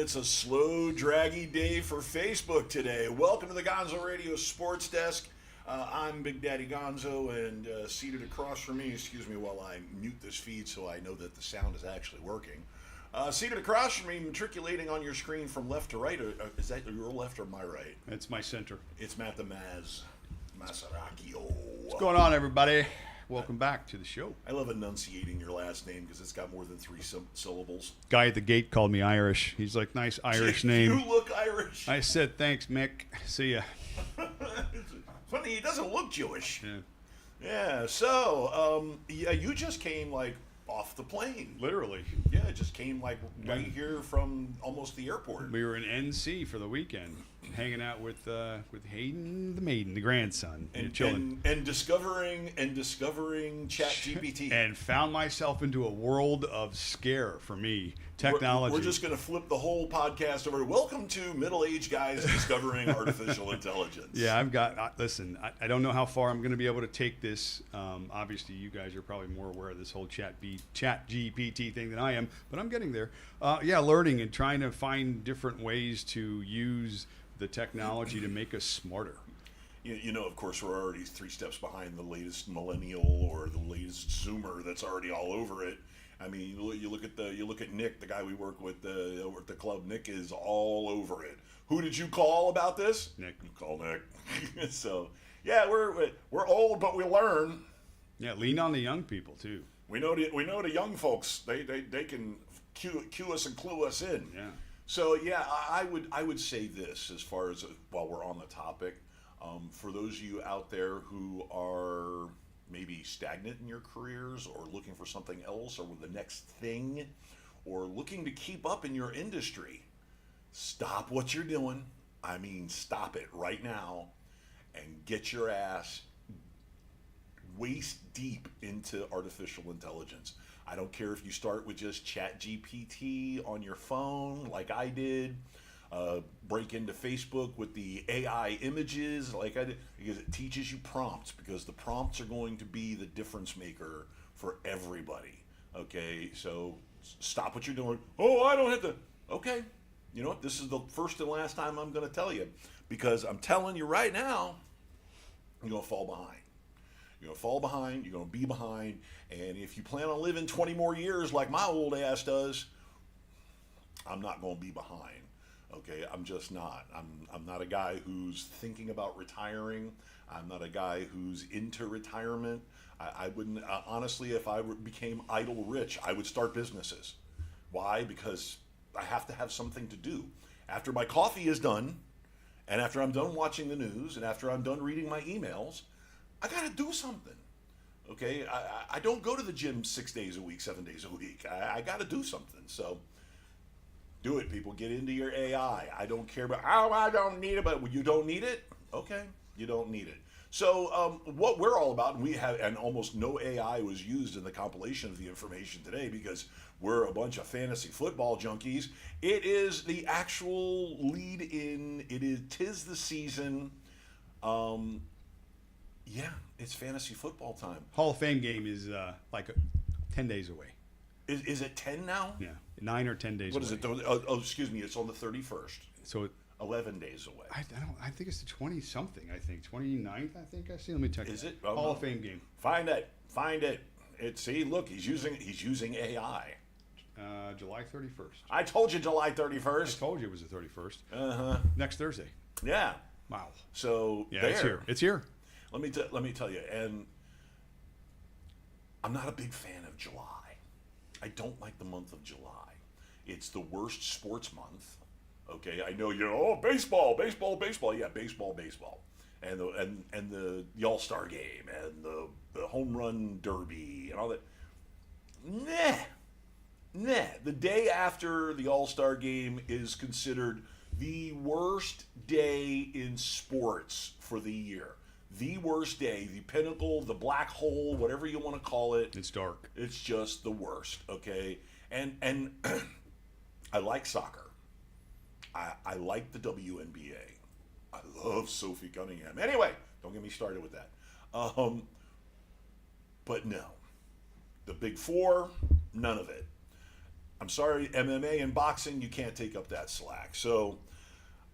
it's a slow, draggy day for Facebook today. Welcome to the Gonzo Radio Sports Desk. I'm Big Daddy Gonzo, and seated across from me, excuse me while I mute this feed so I know that the sound is actually working. Seated across from me, matriculating on your screen from left to right, is that your left or my right? It's my center. It's Matt the Maz Masaracchio. What's going on, everybody? Welcome back to the show. I love enunciating your last name because it's got more than three syllables. Guy at the gate called me Irish. He's like, nice Irish name. You look Irish. I said, thanks, Mick. See ya. Funny, he doesn't look Jewish. Yeah. Yeah, so, you just came, like, off the plane. Literally. Yeah, it just came, like, right here from almost the airport. We were in NC for the weekend, hanging out with Hayden the maiden, the grandson, and chilling. And discovering ChatGPT. And found myself into a world of scare for me. Technology. We're just going to flip the whole podcast over. Welcome to middle-aged guys discovering artificial intelligence. Yeah, I've got. Listen, I don't know how far I'm going to be able to take this. Obviously, you guys are probably more aware of this whole Chat GPT thing than I am, but I'm getting there. Learning and trying to find different ways to use the technology to make us smarter. You know, of course, we're already 3 steps behind the latest millennial or the latest Zoomer that's already all over it. I mean, you look at Nick, the guy we work with over at the club. Nick is all over it. Who did you call about this? Nick. You call Nick. So yeah, we're old, but we learn. Yeah, lean on the young people too. We know the young folks. They can cue us and clue us in. Yeah. So yeah, I would say this as far as while we're on the topic, for those of you out there who are maybe stagnant in your careers or looking for something else or the next thing or looking to keep up in your industry, stop what you're doing. I mean, stop it right now and get your ass waist deep into artificial intelligence. I don't care if you start with just ChatGPT on your phone like I did, break into Facebook with the AI images like I did, because it teaches you prompts, because the prompts are going to be the difference maker for everybody. Okay, so stop what you're doing. Oh, I don't have to. Okay, you know what? This is the first and last time I'm going to tell you, because I'm telling you right now, you're going to fall behind. You're going to fall behind, you're going to be behind, and if you plan on living 20 more years like my old ass does, I'm not going to be behind. Okay, I'm just not. I'm not a guy who's thinking about retiring. I'm not a guy who's into retirement. I wouldn't, honestly, if I became idle rich, I would start businesses. Why? Because I have to have something to do. After my coffee is done, and after I'm done watching the news, and after I'm done reading my emails, I got to do something. Okay, I don't go to the gym 6 days a week, 7 days a week. I got to do something. So do it, people. Get into your AI. I don't care about, I don't need it, but you don't need it? Okay, you don't need it. So what we're all about, and we have, and almost no AI was used in the compilation of the information today because we're a bunch of fantasy football junkies. It is the actual lead in, tis the season. Yeah, it's fantasy football time. Hall of Fame game is like 10 days away. Is it 10 now? Yeah, 9 or 10 days What away. is it? Oh, excuse me. It's on the 31st. So 11 days away. I think it's the 20-something, I think. 29th, I think I see. Let me check. Is it? Hall of Fame game. Find it. See, look, he's using AI. July 31st. I told you July I 31st. told you it was the 31st. Uh-huh. Next Thursday. Yeah. Wow. So Yeah, there. it's here. It's here. Let me tell you, and I'm not a big fan of July. I don't like the month of July. It's the worst sports month. Okay, I know baseball. Yeah, baseball, and the All-Star game and the home run derby and all that. Nah. The day after the All-Star game is considered the worst day in sports for the year. The worst day, the pinnacle, the black hole, whatever you want to call it. It's dark. It's just the worst, okay? And I like soccer. I like the WNBA. I love Sophie Cunningham. Anyway, don't get me started with that. But no. The Big Four, none of it. I'm sorry, MMA and boxing, you can't take up that slack. So,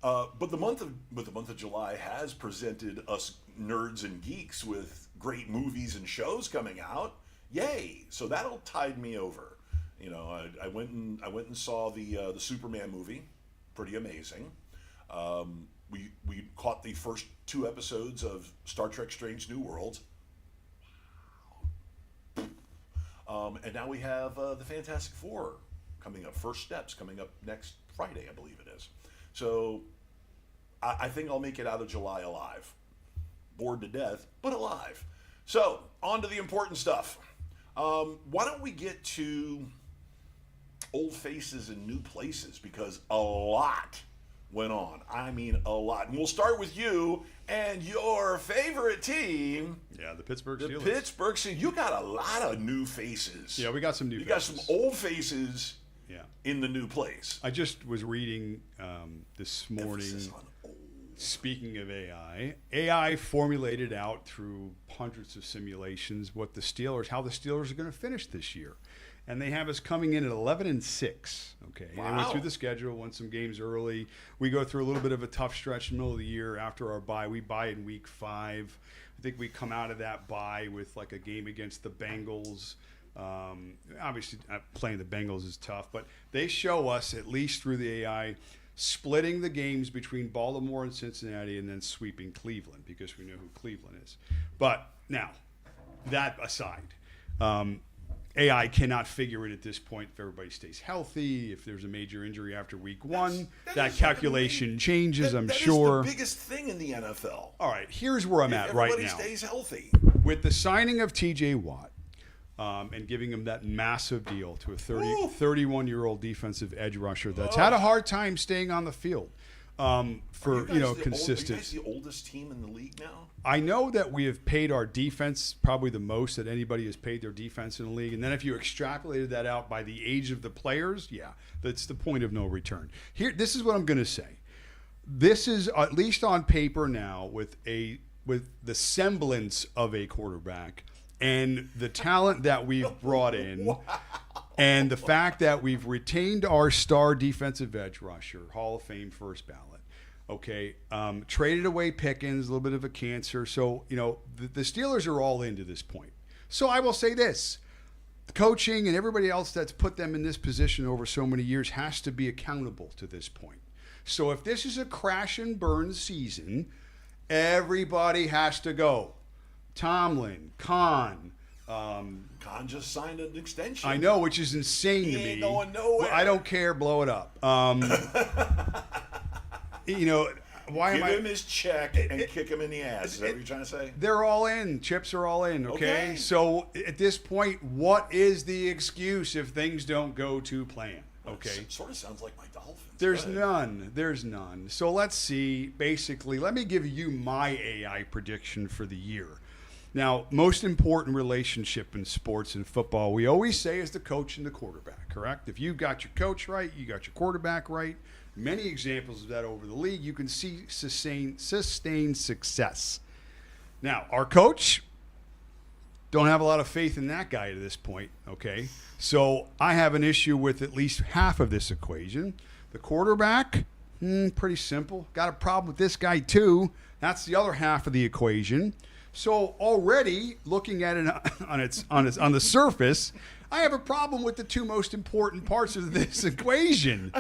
but the month of July has presented us nerds and geeks with great movies and shows coming out. Yay! So that'll tide me over. You know, I went and saw the Superman movie, pretty amazing. We caught the first 2 episodes of Star Trek: Strange New Worlds. And now we have the Fantastic Four coming up. First Steps coming up next Friday, I believe it is. So I think I'll make it out of July alive. Bored to death, but alive. So on to the important stuff. Why don't we get to old faces and new places, because a lot went on. I mean, a lot. And we'll start with you and your favorite team. Yeah, the Pittsburgh Steelers. The Pittsburgh Steelers. You got a lot of new faces. Yeah, we got some new faces. You got some old faces yeah. in the new place. I just was reading this morning, Emphasis on old. speaking of AI formulated out through hundreds of simulations how the Steelers are going to finish this year. And they have us coming in at 11-6. Okay, wow. They went through the schedule, won some games early. We go through a little bit of a tough stretch in the middle of the year after our bye. We bye in week 5. I think we come out of that bye with like a game against the Bengals. Obviously, playing the Bengals is tough, but they show us, at least through the AI, splitting the games between Baltimore and Cincinnati and then sweeping Cleveland, because we know who Cleveland is. But now, that aside, AI cannot figure it at this point if everybody stays healthy, if there's a major injury after week 1. That calculation changes, I'm sure. That is the biggest thing in the NFL. All right, here's where I'm at right now. Everybody stays healthy. With the signing of TJ Watt and giving him that massive deal to a 31-year-old defensive edge rusher that's had a hard time staying on the field for consistent. Are you guys the oldest team in the league now? I know that we have paid our defense probably the most that anybody has paid their defense in the league. And then if you extrapolated that out by the age of the players, yeah, that's the point of no return. This is what I'm going to say. This is, at least on paper now, with the semblance of a quarterback and the talent that we've brought in, and the fact that we've retained our star defensive edge rusher, Hall of Fame first ballot. Okay, traded away Pickens, a little bit of a cancer. So, the Steelers are all in to this point. So I will say this. The coaching and everybody else that's put them in this position over so many years has to be accountable to this point. So if this is a crash and burn season, everybody has to go. Tomlin, Khan. Khan just signed an extension. I know, which is insane to me. He ain't going nowhere. Well, I don't care. Blow it up. Why Give am I? him his check and kick him in the ass. Is that what you're trying to say? They're all in. Chips are all in. Okay. So at this point, what is the excuse if things don't go to plan? Okay. It sort of sounds like my Dolphins. There's none. So let's see. Basically, let me give you my AI prediction for the year. Now, most important relationship in sports and football, we always say, is the coach and the quarterback, correct? If you got your coach right, you got your quarterback right. Many examples of that over the league. You can see sustained success. Now, our coach, don't have a lot of faith in that guy to this point, okay? So I have an issue with at least half of this equation. The quarterback, pretty simple. Got a problem with this guy too. That's the other half of the equation. So already looking at it on the surface, I have a problem with the two most important parts of this equation.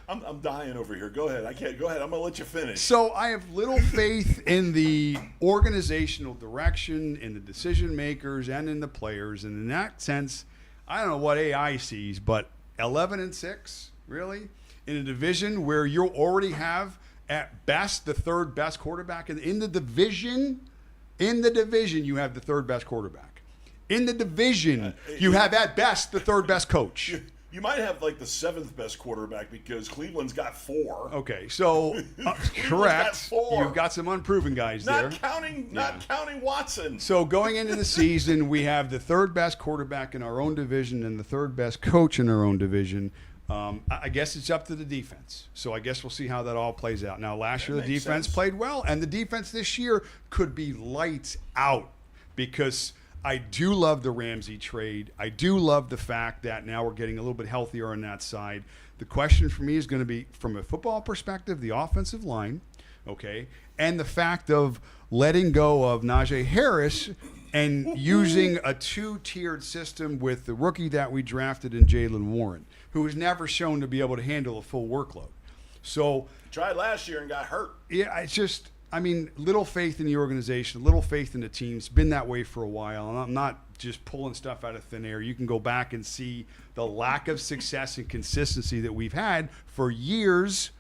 I'm dying over here. Go ahead. I can't. Go ahead. I'm gonna let you finish. So I have little faith in the organizational direction, in the decision makers, and in the players. And in that sense, I don't know what AI sees, but 11-6, really, in a division where you already have at best the third best quarterback in the division. In the division, you have the third best quarterback. In the division, you have at best the third best coach. You might have like the 7th best quarterback because Cleveland's got 4. Okay, so correct. Got 4. You've got some unproven guys not there. Not counting Watson. So going into the season, we have the third best quarterback in our own division and the third best coach in our own division. I guess it's up to the defense. So I guess we'll see how that all plays out. Now, last year the defense played well, and the defense this year could be lights out because I do love the Ramsey trade. I do love the fact that now we're getting a little bit healthier on that side. The question for me is going to be, from a football perspective, the offensive line, okay, and the fact of letting go of Najee Harris and using a two-tiered system with the rookie that we drafted in Jalen Warren, who has never shown to be able to handle a full workload. So tried last year and got hurt. yeah, it's just, I mean, little faith in the organization, little faith in the team. It's been that way for a while, and I'm not just pulling stuff out of thin air. You can go back and see the lack of success and consistency that we've had for years.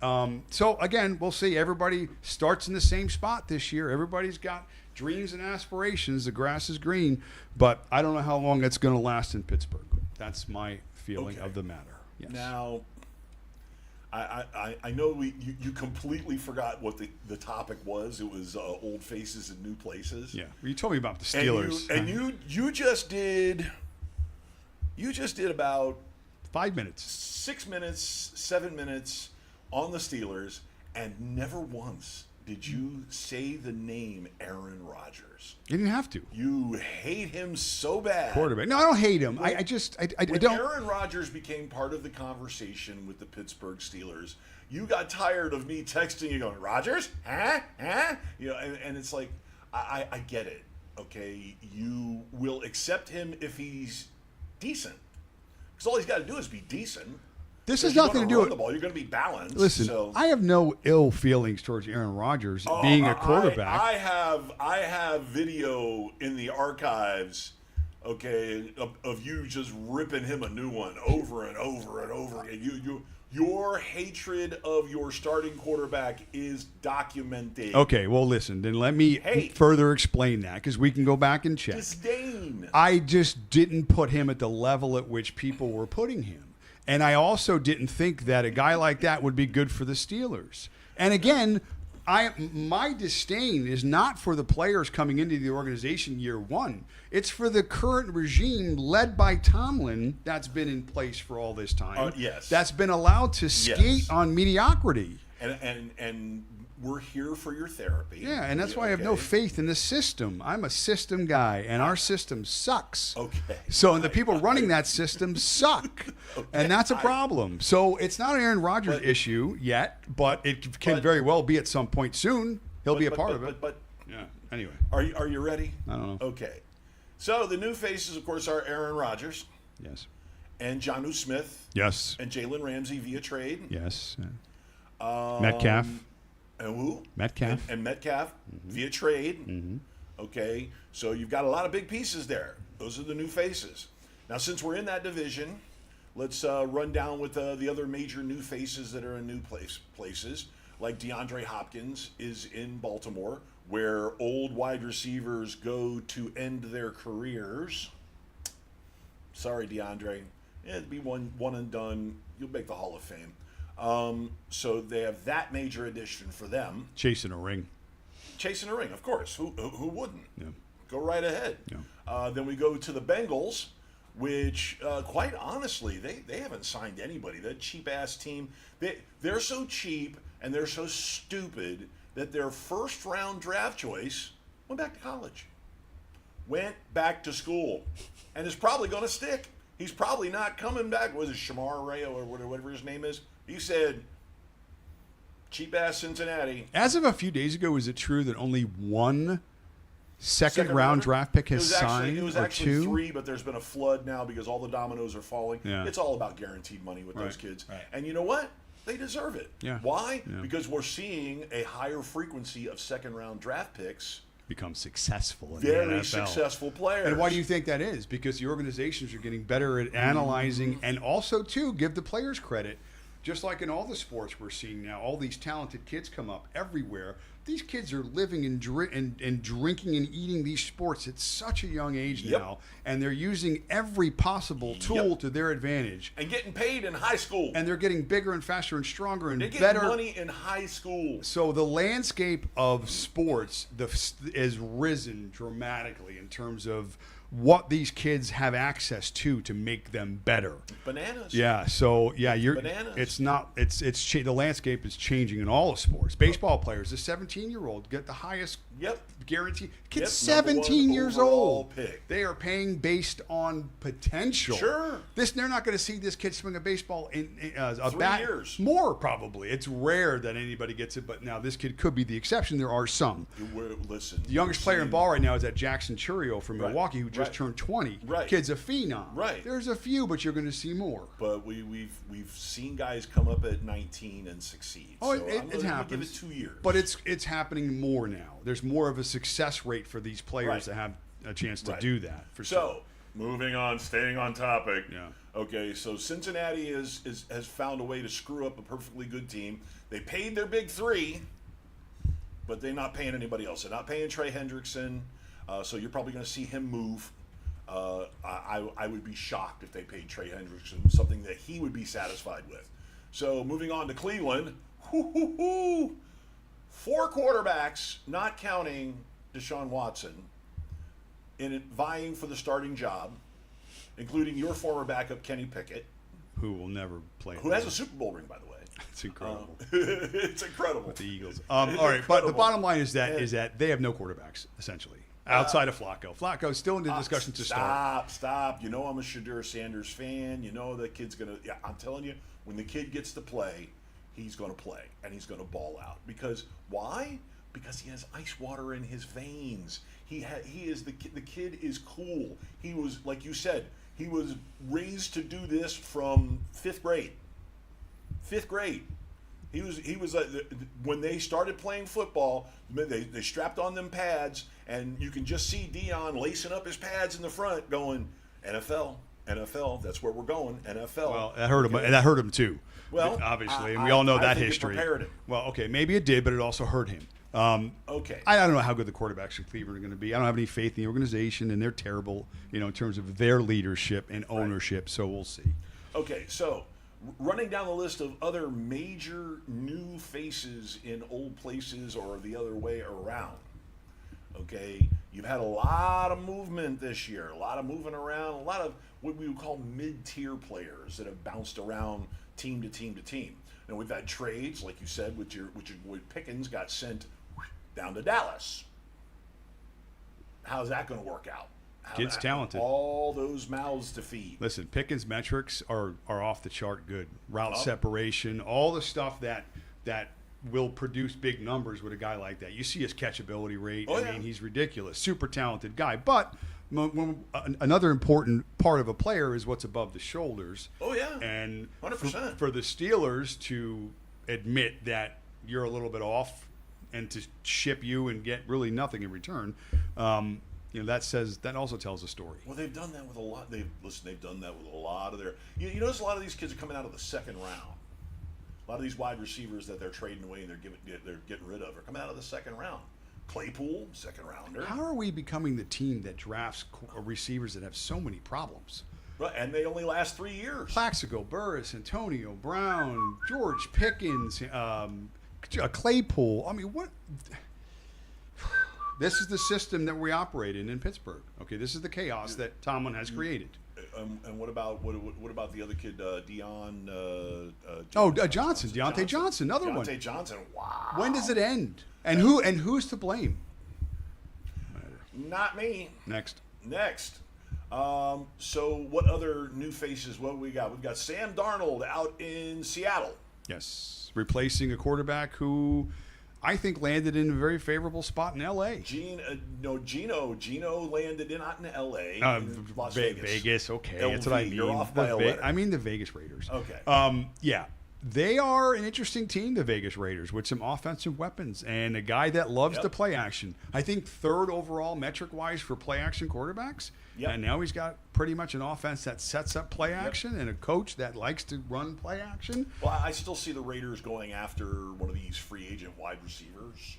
So, again, we'll see. Everybody starts in the same spot this year. Everybody's got dreams and aspirations. The grass is green, but I don't know how long it's going to last in Pittsburgh. That's my feeling of the matter. Yes. Now, I know you completely forgot what the topic was. It was old faces and new places. Yeah, well, you told me about the Steelers. And you just did about 5 minutes, 6 minutes, 7 minutes on the Steelers, and never once did you say the name Aaron Rodgers. You didn't have to. You hate him so bad. Quarterback. No, I don't hate him. I When don't. Aaron Rodgers became part of the conversation with the Pittsburgh Steelers, you got tired of me texting you going, Rodgers? Huh? You know, and it's like, I get it, okay? You will accept him if he's decent. Because all he's got to do is be decent. This has nothing to do with the ball. You're going to be balanced. Listen, so. I have no ill feelings towards Aaron Rodgers being a quarterback. I have video in the archives, okay, of you just ripping him a new one over and over and over again. Your hatred of your starting quarterback is documented. Okay, well, listen, then let me further explain that, because we can go back and check. Disdain. I just didn't put him at the level at which people were putting him. And I also didn't think that a guy like that would be good for the Steelers. And again, my disdain is not for the players coming into the organization year one. It's for the current regime led by Tomlin that's been in place for all this time. Yes. That's been allowed to skate on mediocrity. And we're here for your therapy. Yeah, and that's why I have no faith in the system. I'm a system guy, and our system sucks. Okay. So, and the people running that system suck. Okay. And that's a problem. So it's not an Aaron Rodgers issue yet, but it can very well be at some point soon. He'll be a part of it. But yeah, anyway. Are you ready? I don't know. Okay. So the new faces, of course, are Aaron Rodgers. Yes. And Jonnu Smith. Yes. And Jalen Ramsey via trade. Yes. Metcalf. And who? Metcalf. And Metcalf via trade. Okay, so you've got a lot of big pieces there. Those are the new faces. Now, since we're in that division, let's run down with the other major new faces that are in new places. Like DeAndre Hopkins is in Baltimore, where old wide receivers go to end their careers. Sorry, DeAndre. It'd be one and done. You'll make the Hall of Fame. So they have that major addition for them. Chasing a ring. Chasing a ring, of course. Who wouldn't? Yeah. Go right ahead. Yeah. Then we go to the Bengals, which, quite honestly, they haven't signed anybody. That cheap-ass team, they're so cheap and they're so stupid that their first-round draft choice went back to college. Went back to school. And is probably going to stick. He's probably not coming back. Was it Shamar Rayo or whatever his name is? He said, cheap-ass Cincinnati. As of a few days ago, is it true that only one second-round draft pick has signed? It was actually 3, but there's been a flood now because all the dominoes are falling. Yeah. It's all about guaranteed money with those kids. Right. And you know what? They deserve it. Yeah. Why? Yeah. Because we're seeing a higher frequency of second-round draft picks. Become successful in Very the NFL. successful players. And why do you think that is? Because the organizations are getting better at analyzing and also, too, give the players credit. Just like in all the sports we're seeing now, all these talented kids come up everywhere. These kids are living and drinking and eating these sports at such a young age now, and they're using every possible tool to their advantage. And getting paid in high school. And they're getting bigger and faster and stronger and they get better. money in high school. So the landscape of sports has risen dramatically in terms of Right. these kids have access to make them better. Bananas. Yeah, so yeah, Bananas. it's not the landscape is changing in all of sports. Baseball players, the 17-year-old get the highest Yep. guarantee. Kid's Yep, number 17 one years overall old. pick. They are paying based on potential. Sure. They're not going to see this kid swing a baseball in a 3 bat. years. More probably. It's rare that anybody gets it, but now this kid could be the exception. There are some. Listen. The youngest player in ball right now is that Jackson Churio from Right. Milwaukee, who just Right. turned 20. Right. Kid's a phenom. Right. There's a few, but you're going to see more. But we've seen guys come up at 19 and succeed. Oh, so it I'm gonna happens. give it 2 years. But it's happening more now. There's more of a success rate for these players Right. to have a chance to Right. do that. For sure. So, moving on, staying on topic. Yeah. Okay, so Cincinnati has found a way to screw up a perfectly good team. They paid their big three, but they're not paying anybody else. They're not paying Trey Hendrickson, so you're probably going to see him move. I would be shocked if they paid Trey Hendrickson something that he would be satisfied with. So, moving on to Cleveland. 4 quarterbacks, not counting Deshaun Watson, in it vying for the starting job, including your former backup Kenny Pickett, Who will never play. who has a Super Bowl ring, by the way. It's incredible. It's incredible. With the Eagles. All right, but the incredible. bottom line is that they have no quarterbacks essentially outside of Flacco. Flacco's still in the discussion to start. Stop. You know I'm a Shadur Sanders fan. You know that kid's going to – yeah, I'm telling you, when the kid gets to play, he's going to play, and he's going to ball out. Because why? Because he has ice water in his veins. The kid is cool. He was, like you said, he was raised to do this from 5th grade. 5th grade. He was when they started playing football, they strapped on them pads, and you can just see Dion lacing up his pads in the front, going NFL. That's where we're going. NFL. Well, that hurt him. And that hurt him too. Well, obviously, and we all know I that think history. It prepared him. Well, okay, maybe it did, but it also hurt him. Okay. I don't know how good the quarterbacks in Cleveland are going to be. I don't have any faith in the organization, and they're terrible, in terms of their leadership and ownership. So we'll see. Okay, so running down the list of other major new faces in old places or the other way around. Okay, you've had a lot of movement this year, a lot of moving around, a lot of what we would call mid-tier players that have bounced around team to team to team. And we've had trades, like you said, with Pickens got sent down to Dallas. How's that going to work out? Kid's talented. All those mouths to feed. Listen, Pickens' metrics are off the chart good. Route separation, all the stuff that will produce big numbers with a guy like that. You see his catchability rate. Oh, I yeah. mean, he's ridiculous. Super talented guy. But another important part of a player is what's above the shoulders. Oh, yeah. And 100%. for the Steelers to admit that you're a little bit off and to ship you and get really nothing in return, that also tells a story. Well, they've done that with a lot. They've done that with a lot of their. You notice a lot of these kids are coming out of the second round. A lot of these wide receivers that they're trading away and they're getting rid of are coming out of the second round. Claypool, second rounder. How are we becoming the team that drafts receivers that have so many problems? Right, and they only last 3 years. Plaxico, Burris, Antonio Brown, George Pickens, Claypool. I mean, what? This is the system that we operate in Pittsburgh. Okay, this is the chaos that Tomlin has created. And what about the other kid, Deontay Johnson, another one. Deontay Johnson. Wow. When does it end? And who's to blame? Not me. Next. So what other new faces? What we got? We've got Sam Darnold out in Seattle. Yes, replacing a quarterback who I think landed in a very favorable spot in L.A. Gino landed not in L.A. in Las Vegas. Vegas. Okay, LV, that's what I mean. You're off by a letter. I mean the Vegas Raiders. Okay. Yeah. They are an interesting team, the Vegas Raiders, with some offensive weapons and a guy that loves to play action. I think 3rd overall metric-wise for play-action quarterbacks. Yep. And now he's got pretty much an offense that sets up play action and a coach that likes to run play action. Well, I still see the Raiders going after one of these free agent wide receivers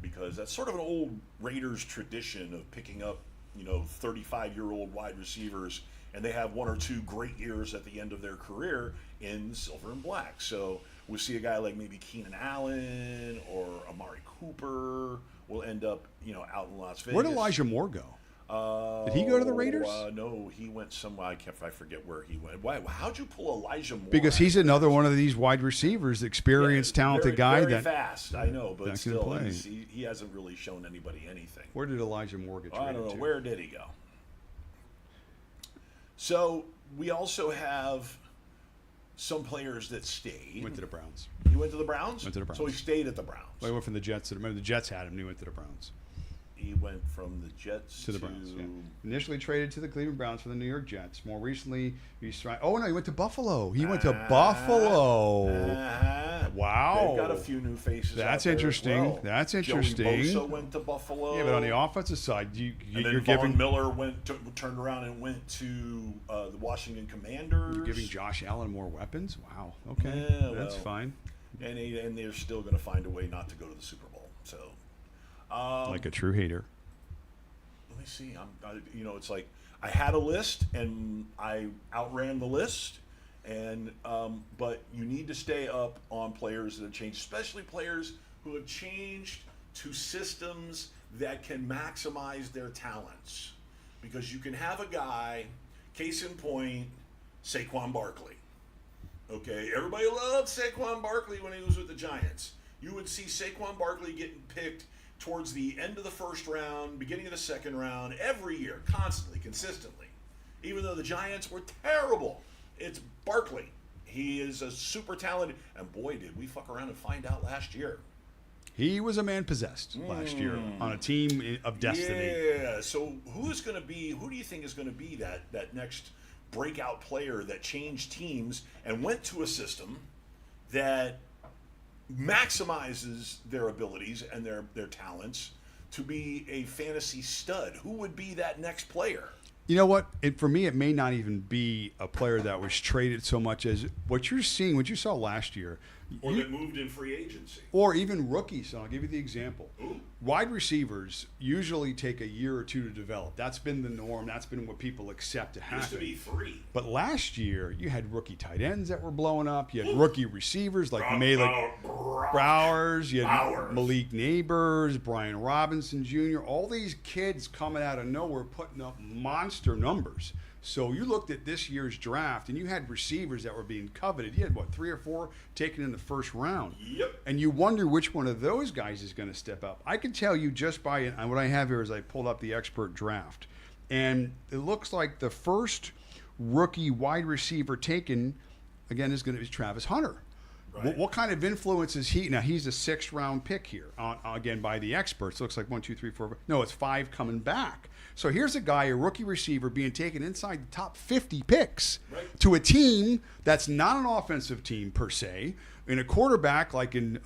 because that's sort of an old Raiders tradition of picking up, 35-year-old wide receivers, and they have 1 or 2 great years at the end of their career in silver and black. So we'll see a guy like maybe Keenan Allen or Amari Cooper will end up, out in Las Vegas. Where'd Elijah Moore go? Did he go to the Raiders? No, he went somewhere. I forget where he went. Why? How'd you pull Elijah Moore? Because he's another one of these wide receivers, experienced, talented guy very that fast. I know, but that can still, play. he hasn't really shown anybody anything. Where did Elijah Moore get traded I don't know. to? Where did he go? So we also have some players that stayed. Went to the Browns. He went to the Browns? Went to the Browns. So he stayed at the Browns. Well, he went from the Jets to remember the Jets had him. And he went to the Browns. He went from the Jets To the Browns. Yeah. Initially traded to the Cleveland Browns for the New York Jets. More recently, he went to Buffalo. He went to Buffalo. Wow. They've got a few new faces. That's out there interesting. As well. That's Joey interesting. Bosa went to Buffalo. Yeah, but on the offensive side, and you're then giving Von Miller turned around and went to the Washington Commanders. you're giving Josh Allen more weapons. Wow. Okay, Yeah, that's well, fine. And they're still going to find a way not to go to the Super Bowl. So, Like a true hater. let me see. It's like I had a list and I outran the list, and but you need to stay up on players that have changed, especially players who have changed to systems that can maximize their talents, because you can have a guy, case in point, Saquon Barkley. Okay, everybody loved Saquon Barkley when he was with the Giants. You would see Saquon Barkley getting picked towards the end of the first round, beginning of the second round, every year, constantly, consistently. Even though the Giants were terrible, it's Barkley. He is a super talented, and boy, did we fuck around and find out last year. He was a man possessed last year on a team of destiny. Yeah, so who do you think is going to be that next breakout player that changed teams and went to a system that maximizes their abilities and their talents to be a fantasy stud? Who would be that next player? You know what? For me, it may not even be a player that was traded so much as what you're seeing, what you saw last year. Or that moved in free agency. Or even rookies. So I'll give you the example. Ooh. Wide receivers usually take a year or two to develop. That's been the norm. That's been what people accept to happen. Used to be 3. But last year, you had rookie tight ends that were blowing up. You had rookie receivers like Browers. You had Malik Neighbors, Brian Robinson Jr. All these kids coming out of nowhere putting up monster numbers. So you looked at this year's draft, and you had receivers that were being coveted. You had, 3 or 4 taken in the first round. Yep. And you wonder which one of those guys is going to step up. I can tell you just by what I have here is I pulled up the expert draft. And it looks like the first rookie wide receiver taken, again, is going to be Travis Hunter. Right. What kind of influence is he? Now, he's a 6th round pick here, again, by the experts. Looks like 1, 2, 3, 4. No, it's 5 coming back. So here's a guy, a rookie receiver, being taken inside the top 50 picks to a team that's not an offensive team per se, in a quarterback like in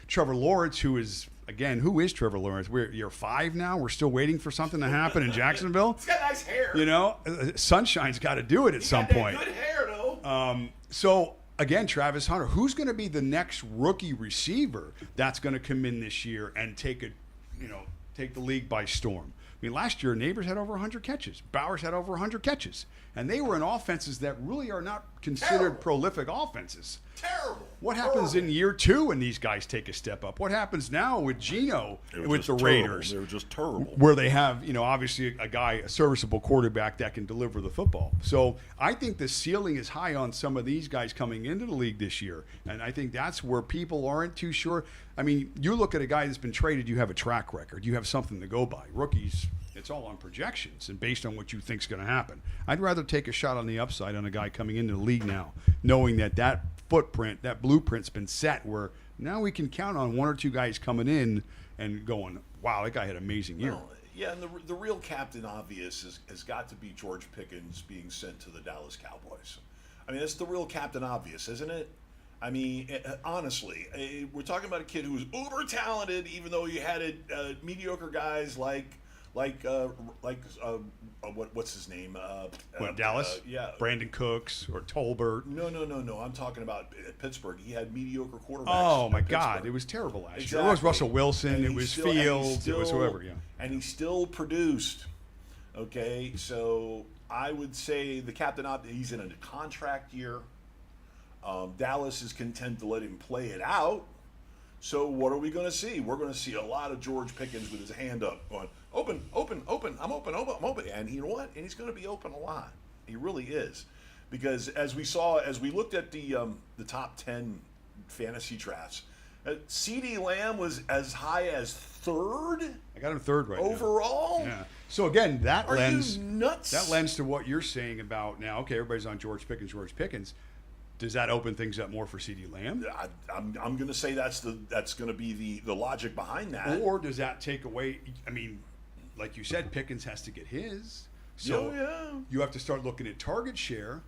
Trevor Lawrence, who is, again, who is Trevor Lawrence? You're 5 now. We're still waiting for something to happen in Jacksonville. He's got nice hair. You know, Sunshine's got to do it at some point. Good hair, though. So again, Travis Hunter, who's going to be the next rookie receiver that's going to come in this year and take the league by storm? I mean, last year, Neighbors had over 100 catches. Bowers had over 100 catches. And they were in offenses that really are not considered prolific offenses. Terrible. What happens in year 2 when these guys take a step up? What happens now with Geno with the Raiders? They were just terrible. Where they have, obviously a serviceable quarterback that can deliver the football. So I think the ceiling is high on some of these guys coming into the league this year. And I think that's where people aren't too sure. I mean, you look at a guy that's been traded, you have a track record. You have something to go by. Rookies, it's all on projections and based on what you think is going to happen. I'd rather take a shot on the upside on a guy coming into the league now, knowing that footprint, that blueprint's been set where now we can count on 1 or 2 guys coming in and going, wow, that guy had an amazing year. Well, yeah, and the real captain obvious has got to be George Pickens being sent to the Dallas Cowboys. I mean, that's the real captain obvious, isn't it? I mean, honestly, we're talking about a kid who was uber talented, even though you had mediocre guys like what's his name? Dallas? Yeah. Brandon Cooks or Tolbert. No. I'm talking about Pittsburgh. He had mediocre quarterbacks. Oh, my God. It was terrible last year. It was Russell Wilson. It was Fields. It was whoever, yeah. And he still produced. Okay, so I would say the captain, he's in a contract year. Dallas is content to let him play it out. So what are we going to see? We're going to see a lot of George Pickens with his hand up, going open, open, open. I'm open, open, I'm open. And you know what? And he's going to be open a lot. He really is, because as we looked at the top 10 fantasy drafts, C.D. Lamb was as high as third. I got him third right overall. now. Yeah. So again, that Are lends you nuts? that lends to what you're saying about now. Okay, everybody's on George Pickens. Does that open things up more for C.D. Lamb? I'm going to say that's going to be the logic behind that. Or does that take away? I mean, like you said, Pickens has to get his. So you have to start looking at target share.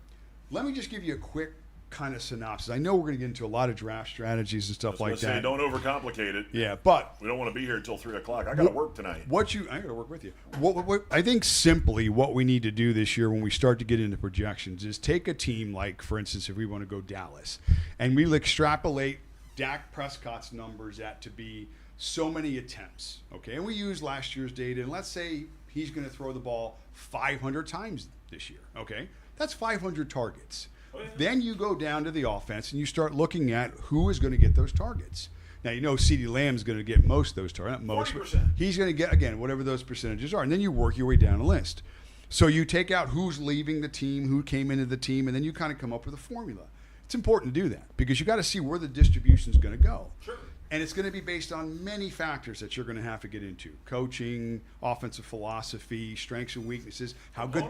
Let me just give you a quick kind of synopsis. I know we're going to get into a lot of draft strategies and stuff like that. Don't overcomplicate it. Yeah, but we don't want to be here until 3 o'clock. I got to work tonight. I got to work with you. What I think simply what we need to do this year when we start to get into projections is take a team like, for instance, if we want to go Dallas, and we'll extrapolate Dak Prescott's numbers to be so many attempts, okay? And we use last year's data, and let's say he's going to throw the ball 500 times this year, okay? That's 500 targets. Oh, yeah. Then you go down to the offense and you start looking at who is going to get those targets. Now, you know C.D. Lamb is going to get most of those targets. Not most, 40%. He's going to get, again, whatever those percentages are. And then you work your way down the list. So you take out who's leaving the team, who came into the team, and then you kind of come up with a formula. It's important to do that because you got to see where the distribution is going to go. Sure. And it's going to be based on many factors that you're going to have to get into: coaching, offensive philosophy, strengths and weaknesses, how good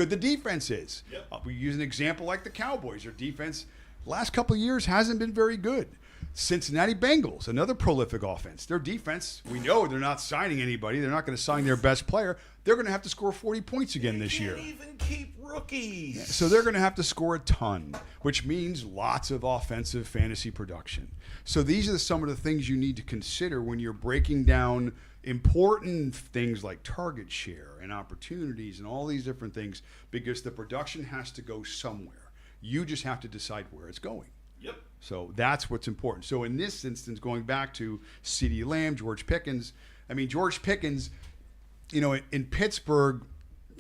the defense is. Yep. We use an example like the Cowboys. Their defense last couple of years hasn't been very good. Cincinnati Bengals, another prolific offense. Their defense, we know they're not signing anybody. They're not going to sign their best player. They're going to have to score 40 points again this year. They can't even keep rookies. Yeah, so they're going to have to score a ton, which means lots of offensive fantasy production. So these are some of the things you need to consider when you're breaking down important things like target share and opportunities and all these different things, because the production has to go somewhere. You just have to decide where it's going. Yep. So that's what's important. So in this instance, going back to C.D. Lamb, George Pickens, I mean, George Pickens, you know, in Pittsburgh,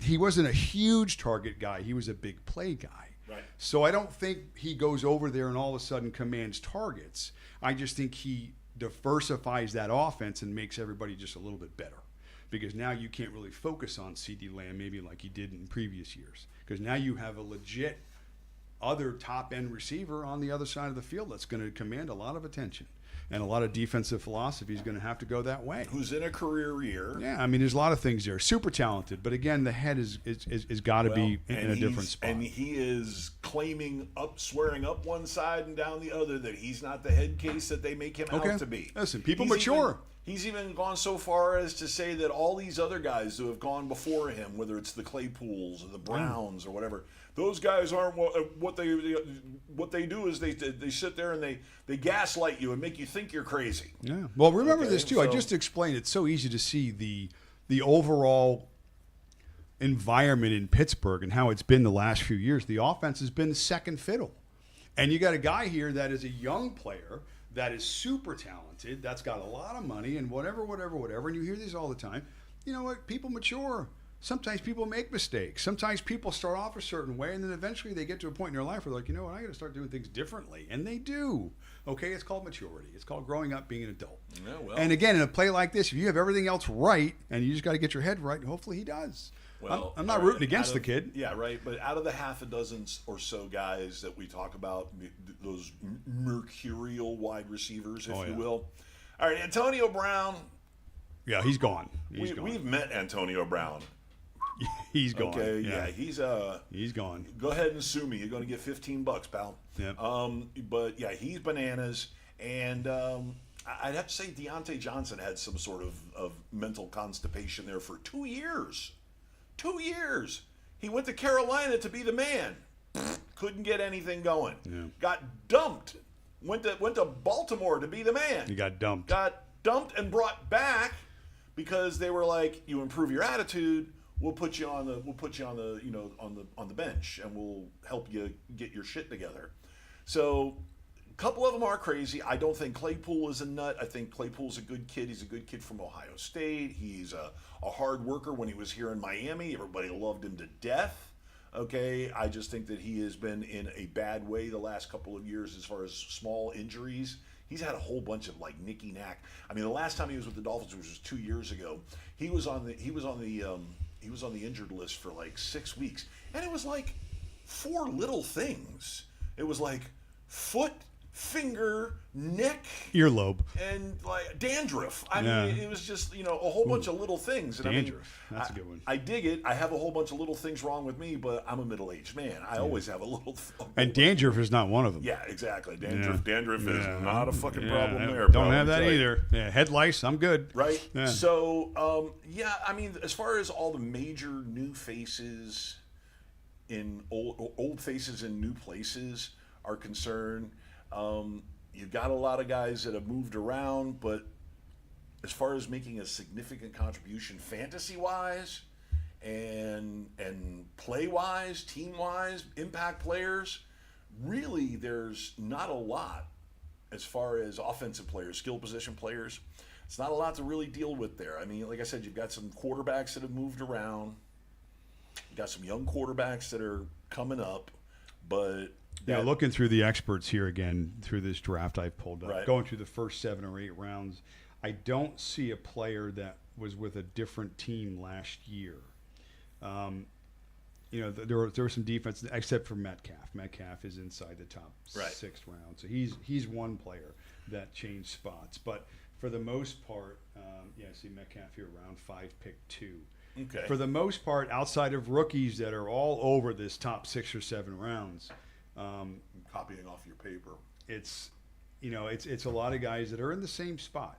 he wasn't a huge target guy. He was a big play guy. Right. So I don't think he goes over there and all of a sudden commands targets. I just think he diversifies that offense and makes everybody just a little bit better. Because now you can't really focus on C.D. Lamb maybe like you did in previous years. Because now you have a legit other top-end receiver on the other side of the field that's going to command a lot of attention. And a lot of defensive philosophy is going to have to go that way. Who's in a career year. Yeah, I mean, there's a lot of things there. Super talented, but again, the head is got to be in a different spot. And he is swearing up one side and down the other that he's not the head case that they make him out to be. Listen, people mature. He's even gone so far as to say that all these other guys who have gone before him, whether it's the Claypools or the Browns or whatever, those guys aren't what they do is they sit there and they gaslight you and make you think you're crazy. Yeah. Well, remember this too. I just explained it's so easy to see the overall environment in Pittsburgh and how it's been the last few years. The offense has been second fiddle, and you got a guy here that is a young player that is super talented, that's got a lot of money and whatever, and you hear these all the time. You know what? People mature. Sometimes people make mistakes. Sometimes people start off a certain way, and then eventually they get to a point in their life where they're like, you know what, I got to start doing things differently. And they do. Okay, it's called maturity. It's called growing up, being an adult. Yeah, well. And again, in a play like this, if you have everything else right, and you just got to get your head right, hopefully he does. Well, I'm not rooting against the kid. Yeah, right. But out of the half a dozen or so guys that we talk about, those mercurial wide receivers, if you will. All right, Antonio Brown. Yeah, he's gone. We've met Antonio Brown. He's gone. Okay, yeah, he's gone. Go ahead and sue me. You're going to get $15, pal. Yeah. But yeah, he's bananas, and I'd have to say Deontay Johnson had some sort of mental constipation there for 2 years. 2 years. He went to Carolina to be the man. Couldn't get anything going. Yeah. Got dumped. Went to Baltimore to be the man. He got dumped. Got dumped and brought back because they were like, you improve your attitude, we'll put you on the bench and we'll help you get your shit together. So a couple of them are crazy. I don't think Claypool is a nut. I think Claypool's a good kid. He's a good kid from Ohio State. He's a hard worker. When he was here in Miami, everybody loved him to death. Okay, I just think that he has been in a bad way the last couple of years as far as small injuries. He's had a whole bunch of like nicky knack. I mean, the last time he was with the Dolphins, which was 2 years ago, he was on the injured list for like 6 weeks, and it was like 4 little things. It was like foot, finger, neck, Earlobe. and like dandruff. I Yeah. mean, it was just a whole bunch of little things. And Dandruff. I mean, That's a good one. I dig it. I have a whole bunch of little things wrong with me, but I'm a middle-aged man. I always have a little. And dandruff is not one of them. Yeah, exactly. Dandruff. Yeah. Dandruff Yeah. is not a fucking problem I there. Don't bro, have let that me tell you. either. Yeah, head lice, I'm good. Right. Yeah. So, I mean, as far as all the major new faces in old faces in new places are concerned, you've got a lot of guys that have moved around, but as far as making a significant contribution fantasy-wise and play-wise, team-wise, impact players, really there's not a lot as far as offensive players, skill position players. It's not a lot to really deal with there. I mean, like I said, you've got some quarterbacks that have moved around. You've got some young quarterbacks that are coming up, but Yeah, looking through the experts here again through this draft I've pulled up, Right. going through the first 7 or 8 rounds, I don't see a player that was with a different team last year. There were some defense except for Metcalf. Metcalf is inside the top Right. 6th round, so he's one player that changed spots. But for the most part, see Metcalf here, round 5, pick 2. Okay. For the most part, outside of rookies that are all over this top 6 or 7 rounds. I'm copying off your paper. It's a lot of guys that are in the same spot.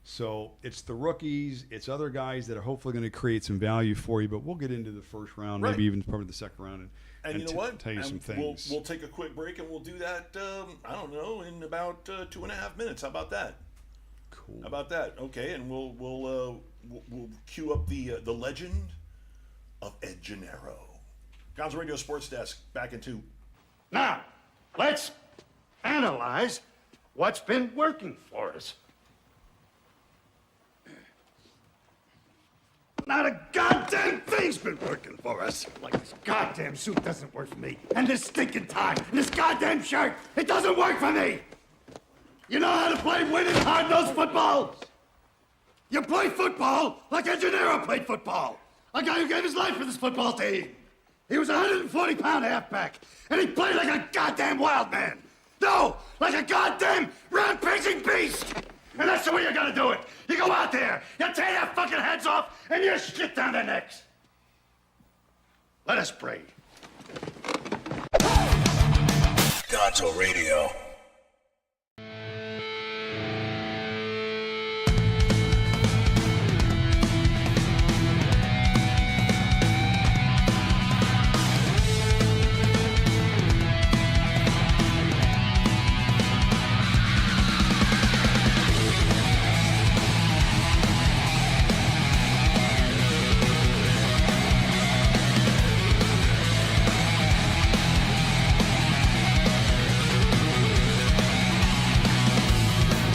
So it's the rookies, it's other guys that are hopefully going to create some value for you. But we'll get into the first round, Right. maybe even probably the second round, And you know what? tell you some And things. We'll take a quick break and we'll do that. I don't know, in about 2.5 minutes. How about that? Cool. How about that? Okay, and we'll cue up the legend of Ed Gennaro. Gonzo Radio Sports Desk back in 2. Now, let's analyze what's been working for us. Not a goddamn thing's been working for us. Like this goddamn suit doesn't work for me. And this stinking tie, and this goddamn shirt, it doesn't work for me. You know how to play winning hard-nosed football? You play football like Ed Gennaro played football. A guy who gave his life for this football team. He was a 140-pound halfback, and he played like a goddamn wild man. No, like a goddamn rampaging beast. And that's the way you gotta do it. You go out there, you tear their fucking heads off, and you shit down their necks. Let us pray. Gonzo Radio.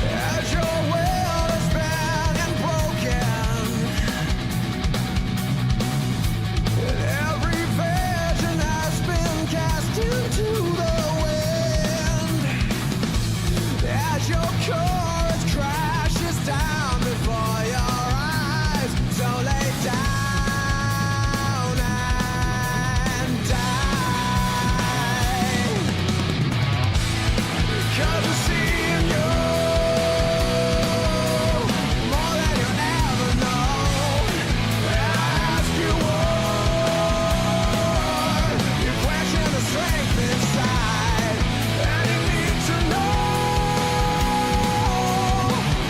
As your will is bent and broken, and every vision has been cast into the wind, as your chorus crashes down before your eyes, so lay down and die. 'Cause I see in you more than you ever know. And I ask you why. You question the strength inside, and you need to know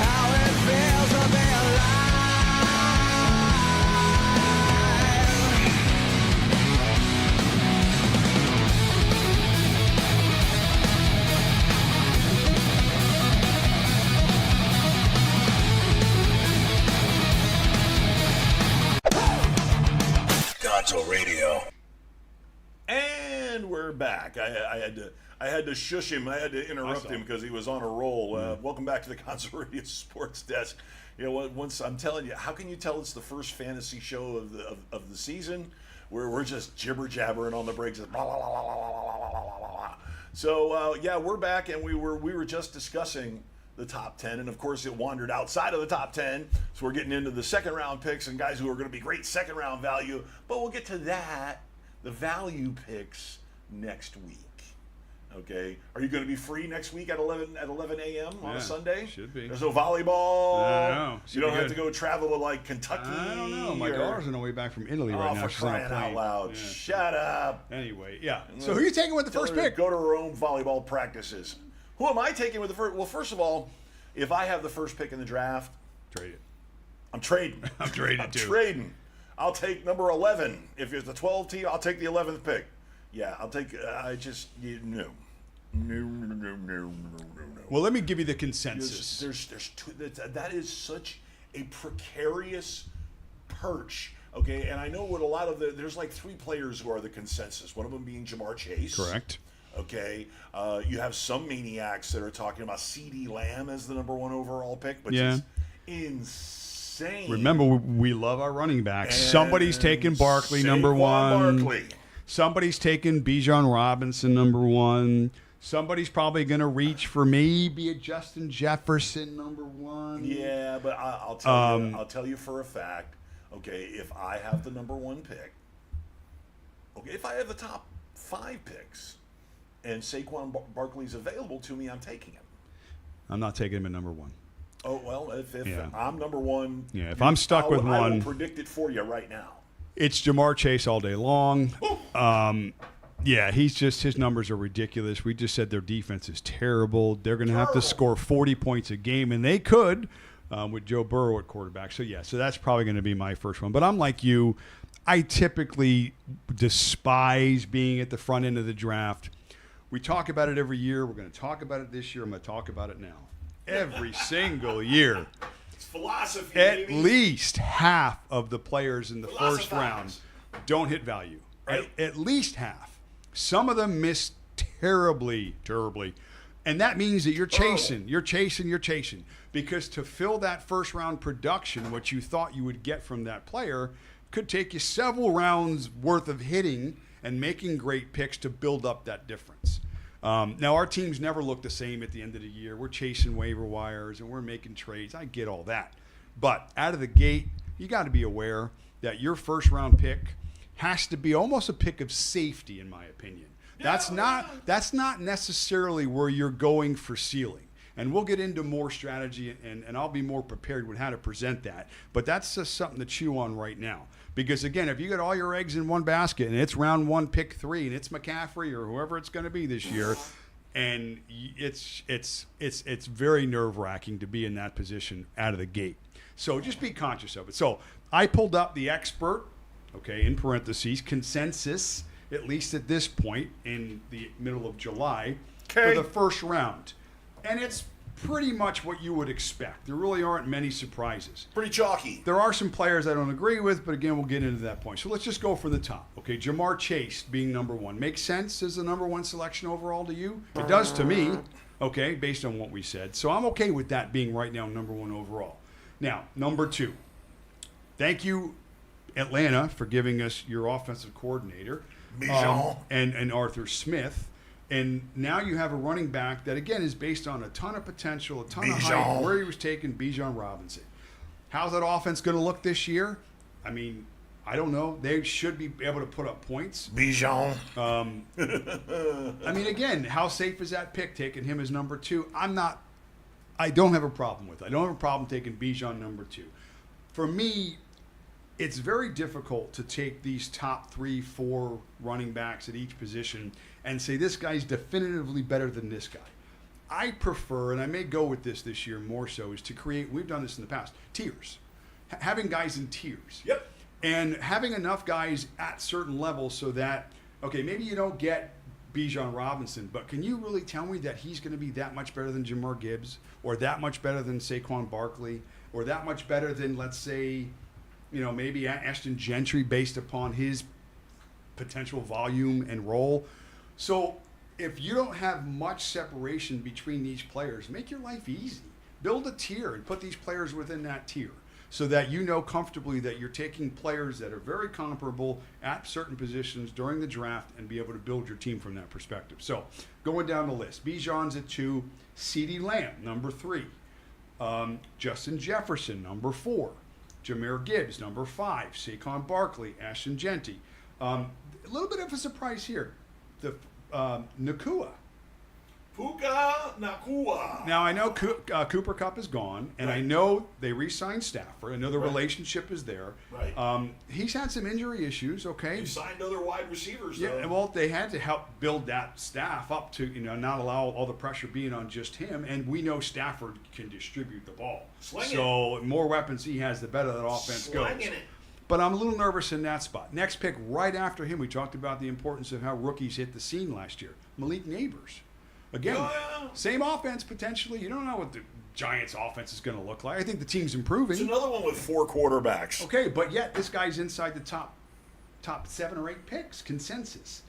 how it feels to be alive. Gonzo Radio. And we're back. I had to shush him. I had to interrupt him because he was on a roll. Welcome back to the Gonzo Radio Sports Desk. You know what? Once I'm telling you, how can you tell it's the first fantasy show of the season where we're just jibber jabbering on the breaks? Blah, blah, blah, blah, blah, blah, blah, blah, blah, blah. So yeah, we're back, and we were just discussing the top 10, and of course it wandered outside of the top 10, so we're getting into the second round picks and guys who are going to be great second round value, but we'll get to that, the value picks, next week. Okay, are you going to be free next week at 11 a.m. on Yeah, a Sunday? should be. There's no volleyball. I know. Should You don't be have good. to go travel to like Kentucky. I don't know. My or- daughter's on the way back from Italy right Oh, now. for She's on a crying out plane. loud! Yeah. Shut up. Anyway, yeah. So who are you taking with the first pick? Go to her own volleyball practices. Who am I taking with the first? Well, first of all, if I have the first pick in the draft, Trade it. I'm trading. I'm trading I'm too. trading. I'll take number 11. If it's the 12 team, I'll take the 11th pick. Yeah, I'll take. No. No. Well, let me give you the consensus. There's two, that is such a precarious perch. Okay, and I know what a lot of there's like 3 players who are the consensus. One of them being Jamar Chase. Correct. Okay, you have some maniacs that are talking about C.D. Lamb as the number 1 overall pick, which Yeah. is insane. Remember, we love our running backs. Somebody's taking Barkley number Saquon 1. Barkley. Somebody's taking Bijan Robinson number 1. Somebody's probably going to reach for maybe a Justin Jefferson number 1. Yeah, but I'll tell you for a fact. Okay, if I have the number 1 pick, okay, if I have the top 5 picks, and Saquon Barkley's available to me, I'm taking him. I'm not taking him at number 1. Oh well, if Yeah. I'm number 1, Yeah, if I'm stuck with I will one- predict it for you right now. It's Jamar Chase all day long. Yeah, his numbers are ridiculous. We just said their defense is terrible. They're going to have to score 40 points a game, and they could with Joe Burrow at quarterback. So that's probably going to be my first one. But I'm like you. I typically despise being at the front end of the draft. We talk about it every year. We're going to talk about it this year. I'm going to talk about it now. Every single year. It's philosophy. At baby. least half of the players in the first Philosophize. round don't hit value. Right. At least half. Some of them miss terribly. And that means that you're chasing. Because to fill that first round production, what you thought you would get from that player could take you several rounds worth of hitting and making great picks to build up that difference. Now, our teams never look the same at the end of the year. We're chasing waiver wires and we're making trades. I get all that. But out of the gate, you got to be aware that your first round pick has to be almost a pick of safety, in my opinion. That's not necessarily where you're going for ceiling. And we'll get into more strategy, and I'll be more prepared with how to present that. But that's just something to chew on right now. Because, again, if you got all your eggs in one basket and it's round 1, pick 3, and it's McCaffrey or whoever it's going to be this year, and it's very nerve-wracking to be in that position out of the gate. So just be conscious of it. So I pulled up the expert, okay, in parentheses, consensus, at least at this point in the middle of July, for the first round. And it's pretty much what you would expect. There really aren't many surprises. Pretty chalky. There are some players I don't agree with, but again, we'll get into that point. So let's just go for the top. Okay, Jamar Chase being number 1. Makes sense as the number 1 selection overall to you? It does to me, okay, based on what we said. So I'm okay with that being right now number 1 overall. Now, number 2. Thank you, Atlanta, for giving us your offensive coordinator. Bijan. And Arthur Smith. And now you have a running back that, again, is based on a ton of potential, a ton of hype, Bijan. where he was taken, Bijan Robinson. How's that offense going to look this year? I mean, I don't know. They should be able to put up points. Bijan. I mean, again, how safe is that pick, taking him as number 2? I don't have a problem with it. I don't have a problem taking Bijan number 2. For me, it's very difficult to take these top 3, 4 running backs at each position and say this guy's definitively better than this guy. I prefer, and I may go with this year more so, is to create, we've done this in the past, tiers. Having guys in tiers. Yep. And having enough guys at certain levels so that, okay, maybe you don't get Bijan Robinson, but can you really tell me that he's going to be that much better than Jahmyr Gibbs, or that much better than Saquon Barkley, or that much better than, let's say, maybe Ashton Gentry based upon his potential volume and role? So if you don't have much separation between these players, make your life easy. Build a tier and put these players within that tier. so that you know comfortably that you're taking players that are very comparable at certain positions during the draft and be able to build your team from that perspective. So going down the list, Bijan's at 2, CeeDee Lamb, number 3. Justin Jefferson, number 4. Jahmyr Gibbs, number 5. Saquon Barkley, Ashton Genty. A little bit of a surprise here. The Nakua. Puka Nakua. Now, I know Cooper Kupp is gone, and I know they re-signed Stafford. I know the Right. relationship is there. Right. He's had some injury issues, okay? You signed other wide receivers, Yeah, though. well, they had to help build that staff up to, not allow all the pressure being on just him. And we know Stafford can distribute the ball. Sling so the more weapons he has, the better that offense goes. Slinging it. But I'm a little nervous in that spot. Next pick, right after him, we talked about the importance of how rookies hit the scene last year. Malik Neighbors. Again, same offense potentially. You don't know what the Giants' offense is going to look like. I think the team's improving. It's another one with 4 quarterbacks. Okay, but yet this guy's inside the top 7 or 8 picks consensus.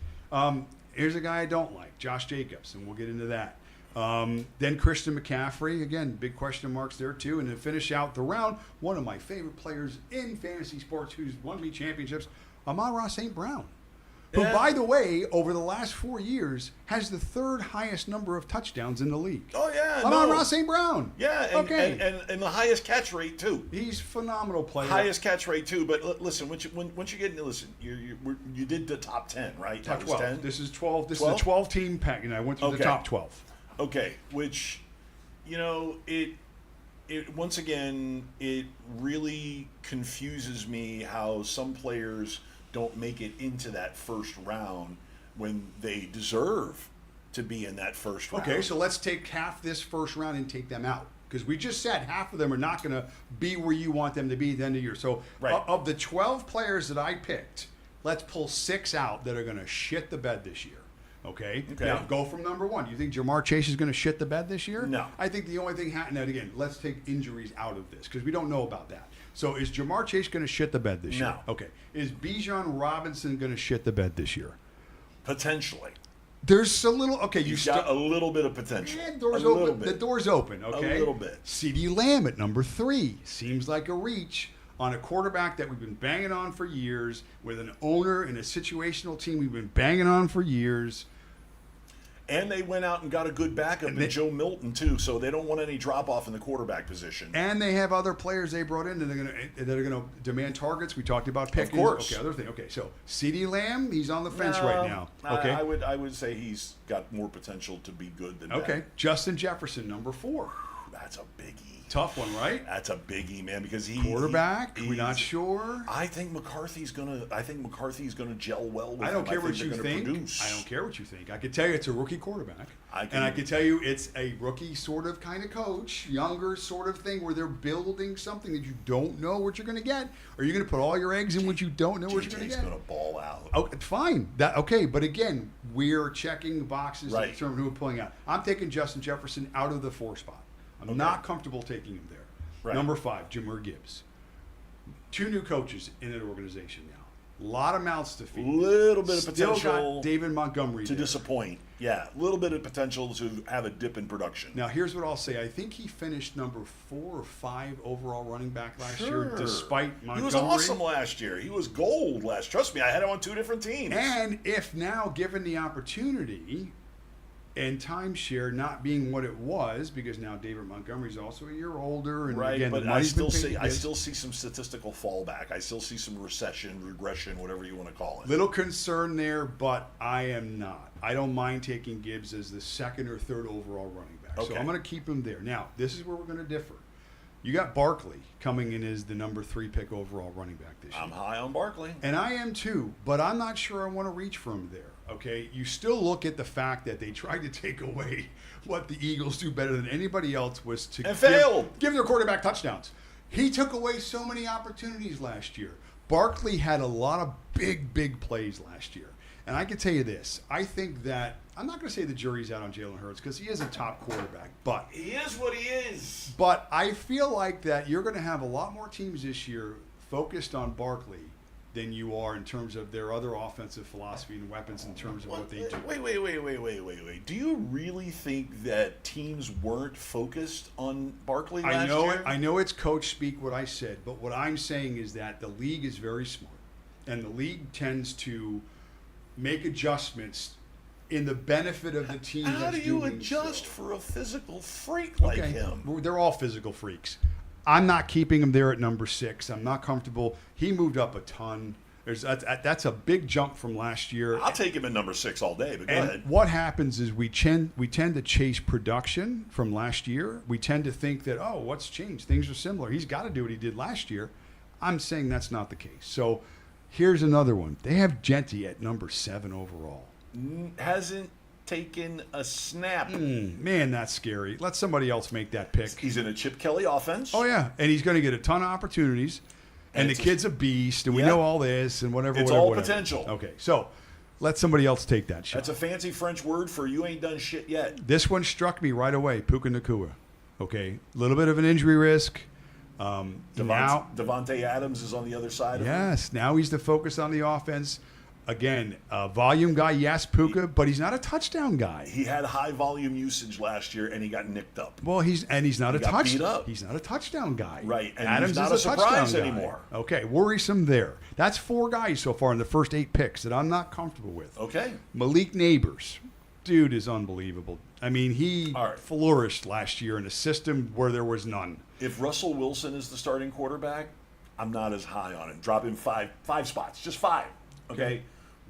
Here's a guy I don't like, Josh Jacobs, and we'll get into that. Then Christian McCaffrey, again, big question marks there too. And to finish out the round, one of my favorite players in fantasy sports who's won me championships, Amon-Ra St. Brown. Who, Yeah. by the way, over the last 4 years, has the 3rd highest number of touchdowns in the league. Oh, yeah. Amon-Ra St. Brown. Yeah, and, okay. and the highest catch rate, too. He's a phenomenal player. Highest catch rate, too. But listen, once you get into, listen, you did the top 10, right? Top That was 12. 10? This is 12. This 12? is a 12-team pack, and I went through the Okay. top 12. Okay, which, it once again, it really confuses me how some players don't make it into that first round when they deserve to be in that first round. Okay, so let's take half this first round and take them out. Because we just said half of them are not going to be where you want them to be at the end of the year. So Right. of the 12 players that I picked, let's pull 6 out that are going to shit the bed this year. Okay? Okay. Now, go from number 1. You think Jamar Chase is going to shit the bed this year? No. I think the only thing happening, and again, let's take injuries out of this because we don't know about that. So is Jamar Chase going to shit the bed this year? No. Okay. Is Bijan Robinson going to shit the bed this year? Potentially. There's a little, okay, you You've got a little bit of potential. yeah, doors a little open. bit. The door's open. Okay, little bit. CeeDee Lamb at number 3 seems like a reach on a quarterback that we've been banging on for years, with an owner and a situational team we've been banging on for years. And they went out and got a good backup in Joe Milton, too, so they don't want any drop-off in the quarterback position. And they have other players they brought in that are gonna demand targets. We talked about Pickens. course. Okay, other thing. Okay, so CeeDee Lamb, he's on the fence right now. Okay. I would say he's got more potential to be good than Okay. bad. Justin Jefferson, number 4. That's a biggie. Tough one, right? That's a biggie, man, because Quarterback, we're he's- not sure. I think McCarthy's gonna gel well with I don't him. care what think you they're gonna think. Produce. I don't care what you think. I can tell you it's a rookie quarterback. I And I can tell you it's a rookie sort of kind of coach, younger sort of thing where they're building something that you don't know what you're going to get. Or you're going to put all your eggs in what you don't know what you're going JJ's to get. gonna ball out. Oh, fine. Okay, but again, we're checking the boxes to Right. determine who we're pulling out. I'm taking Justin Jefferson out of the 4 spot. I'm not comfortable taking him there. Right. Number 5, Jahmyr Gibbs. 2 new coaches in an organization now. A lot of mouths to feed. Little bit of Still potential got David Montgomery to there. disappoint. Yeah, a little bit of potential to have a dip in production. Now, here's what I'll say. I think he finished number 4 or 5 overall running back last year, Sure. despite Montgomery. He was awesome last year. He was gold last. Trust me, I had him on 2 different teams. And if now given the opportunity and timeshare not being what it was, because now David Montgomery's also a year older, and Right, again, but the I money's still been paid see to I this. still see some statistical fallback. I still see some regression, whatever you want to call it. Little concern there, but I am not. I don't mind taking Gibbs as the 2nd or 3rd overall running back. So Okay. I'm going to keep him there. Now, this is where we're going to differ. You got Barkley coming in as the number 3 pick overall running back this year. I'm high on Barkley. And I am too, but I'm not sure I want to reach for him there. Okay, you still look at the fact that they tried to take away what the Eagles do better than anybody else was to And failed. give their quarterback touchdowns. He took away so many opportunities last year. Barkley had a lot of big plays last year. And I can tell you this, I think that, I'm not going to say the jury's out on Jalen Hurts because he is a top quarterback, but He is what he is. I feel like that you're going to have a lot more teams this year focused on Barkley than you are in terms of their other offensive philosophy and weapons in terms of what they do. Wait. Do you really think that teams weren't focused on Barkley last I know year? I know it's coach speak what I said, but what I'm saying is that the league is very smart, and the league tends to make adjustments in the benefit of the team. How that's do you doing adjust so. for a physical freak like him? Well, they're all physical freaks. I'm not keeping him there at number 6. I'm not comfortable. He moved up a ton. That's a big jump from last year. I'll take him at number 6 all day, but go And ahead. what happens is we tend to chase production from last year. We tend to think that, oh, what's changed? Things are similar. He's got to do what he did last year. I'm saying that's not the case. So here's another one. They have Genty at number 7 overall. Hasn't taken a snap. Man, that's scary. Let somebody else make that pick. He's in a Chip Kelly offense. Oh, yeah. And he's going to get a ton of opportunities. And the it's kid's a beast, and we Yeah. know all this, and whatever. It's whatever, all whatever. potential. Okay, so let somebody else take that shot. That's a fancy French word for you ain't done shit yet. This one struck me right away, Puka Nacua. Okay, a little bit of an injury risk. Now, Devontae Adams is on the other side of him. yes, now he's the focus on the offense. Again, volume guy, yes, Puka, but he's not a touchdown guy. He had high volume usage last year, and he got nicked up. Well, he's not a got beat up. He's not a touchdown guy. Right, and Adams he's not is a touchdown surprise guy. anymore. Okay, worrisome there. That's 4 guys so far in the first 8 picks that I'm not comfortable with. Okay. Malik Neighbors, dude is unbelievable. I mean, he All right. flourished last year in a system where there was none. If Russell Wilson is the starting quarterback, I'm not as high on him. Drop him five spots, just 5. Okay.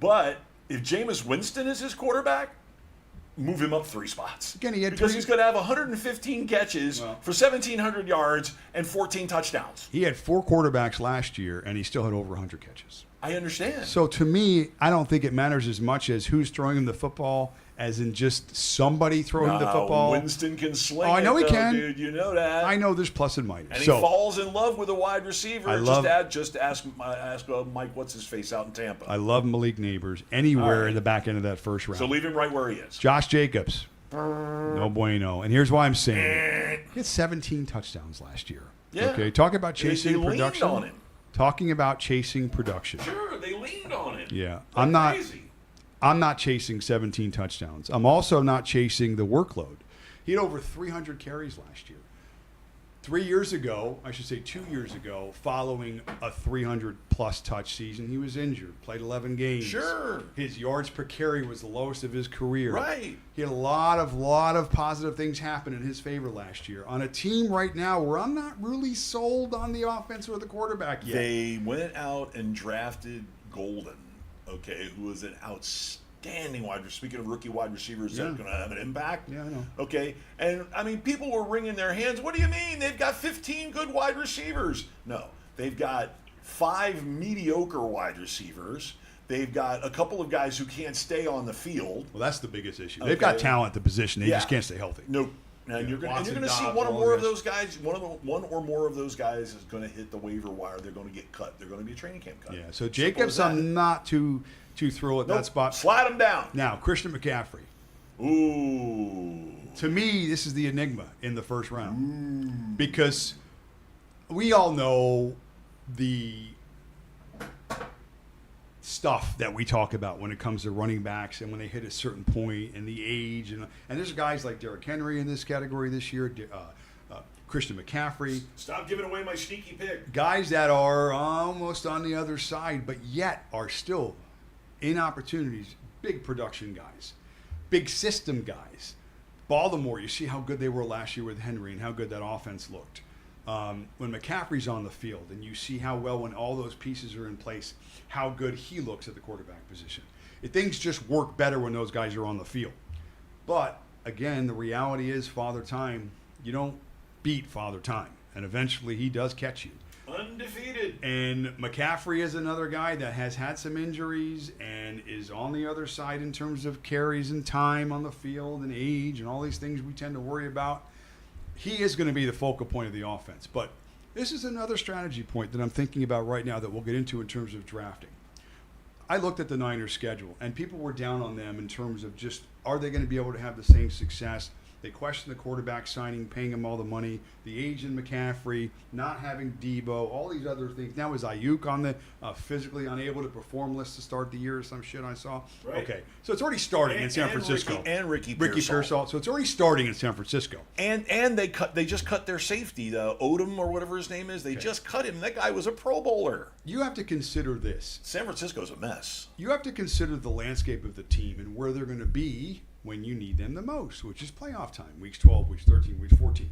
But if Jameis Winston is his quarterback, move him up 3 spots. Again, he had because 3 he's going to have 115 catches for 1,700 yards and 14 touchdowns. He had 4 quarterbacks last year, and he still had over 100 catches. I understand. So to me, I don't think it matters as much as who's throwing him the football, as in just somebody throwing him the football. Winston can sling I know it, he though, can. dude. You know that. I know there's plus and minus. And he So falls in love with a wide receiver. I love- just ask Mike what's his face out in Tampa. I love Malik Neighbors anywhere All right. in the back end of that first round. So leave him right where he is. Josh Jacobs, no bueno. And here's why I'm saying it. He had 17 touchdowns last year. Yeah. Okay, talking about They chasing leaned production. on him. Talking about chasing production. Sure, they leaned on him. Yeah, Like crazy. I'm not chasing 17 touchdowns. I'm also not chasing the workload. He had over 300 carries last year. 2 years ago, following a 300-plus touch season, he was injured, played 11 games. Sure. His yards per carry was the lowest of his career. Right. He had a lot of positive things happen in his favor last year. On a team right now where I'm not really sold on the offense or the quarterback yet. They went out and drafted Golden, okay, who was an outstanding wide receiver. Speaking of rookie wide receivers that are going to have an impact. Yeah, I know. Okay, and I mean, people were wringing their hands. What do you mean? They've got 15 good wide receivers. No, they've got 5 mediocre wide receivers. They've got a couple of guys who can't stay on the field. Well, that's the biggest issue. They've got talent at the position. They just can't stay healthy. Nope. And you're going to see one or more of those guys. One or more of those guys is going to hit the waiver wire. They're going to get cut. They're going to be a training camp cut. Yeah. So Jacobs, I'm not too thrilled at that spot. Slide him down. Now, Christian McCaffrey. Ooh. To me, this is the enigma in the first round because we all know the stuff that we talk about when it comes to running backs and when they hit a certain point and the age and there's guys like Derrick Henry in this category this year, Christian McCaffrey, Stop giving away my sneaky pick. guys that are almost on the other side but yet are still in opportunities, big production guys, big system guys. Baltimore, you see how good they were last year with Henry and how good that offense looked. When McCaffrey's on the field and you see how well when all those pieces are in place, how good he looks at the quarterback position. Things just work better when those guys are on the field. But, again, the reality is Father Time, you don't beat Father Time. And eventually he does catch you. Undefeated. And McCaffrey is another guy that has had some injuries and is on the other side in terms of carries and time on the field and age and all these things we tend to worry about. He is going to be the focal point of the offense. But this is another strategy point that I'm thinking about right now that we'll get into in terms of drafting. I looked at the Niners schedule, and people were down on them in terms of just, are they going to be able to have the same success They question the quarterback signing, paying him all the money, the age in McCaffrey, not having Debo, all these other things. Now is Ayuk on the physically unable to perform list to start the year or some shit I saw? Right. Okay, so it's already starting in San Francisco. Ricky Pearsall. So it's already starting in San Francisco. And they just cut their safety, the Odom or whatever his name is. They just cut him. That guy was a Pro Bowler. You have to consider this. San Francisco's a mess. You have to consider the landscape of the team and where they're going to be when you need them the most, which is playoff time, weeks 12, weeks 13, weeks 14.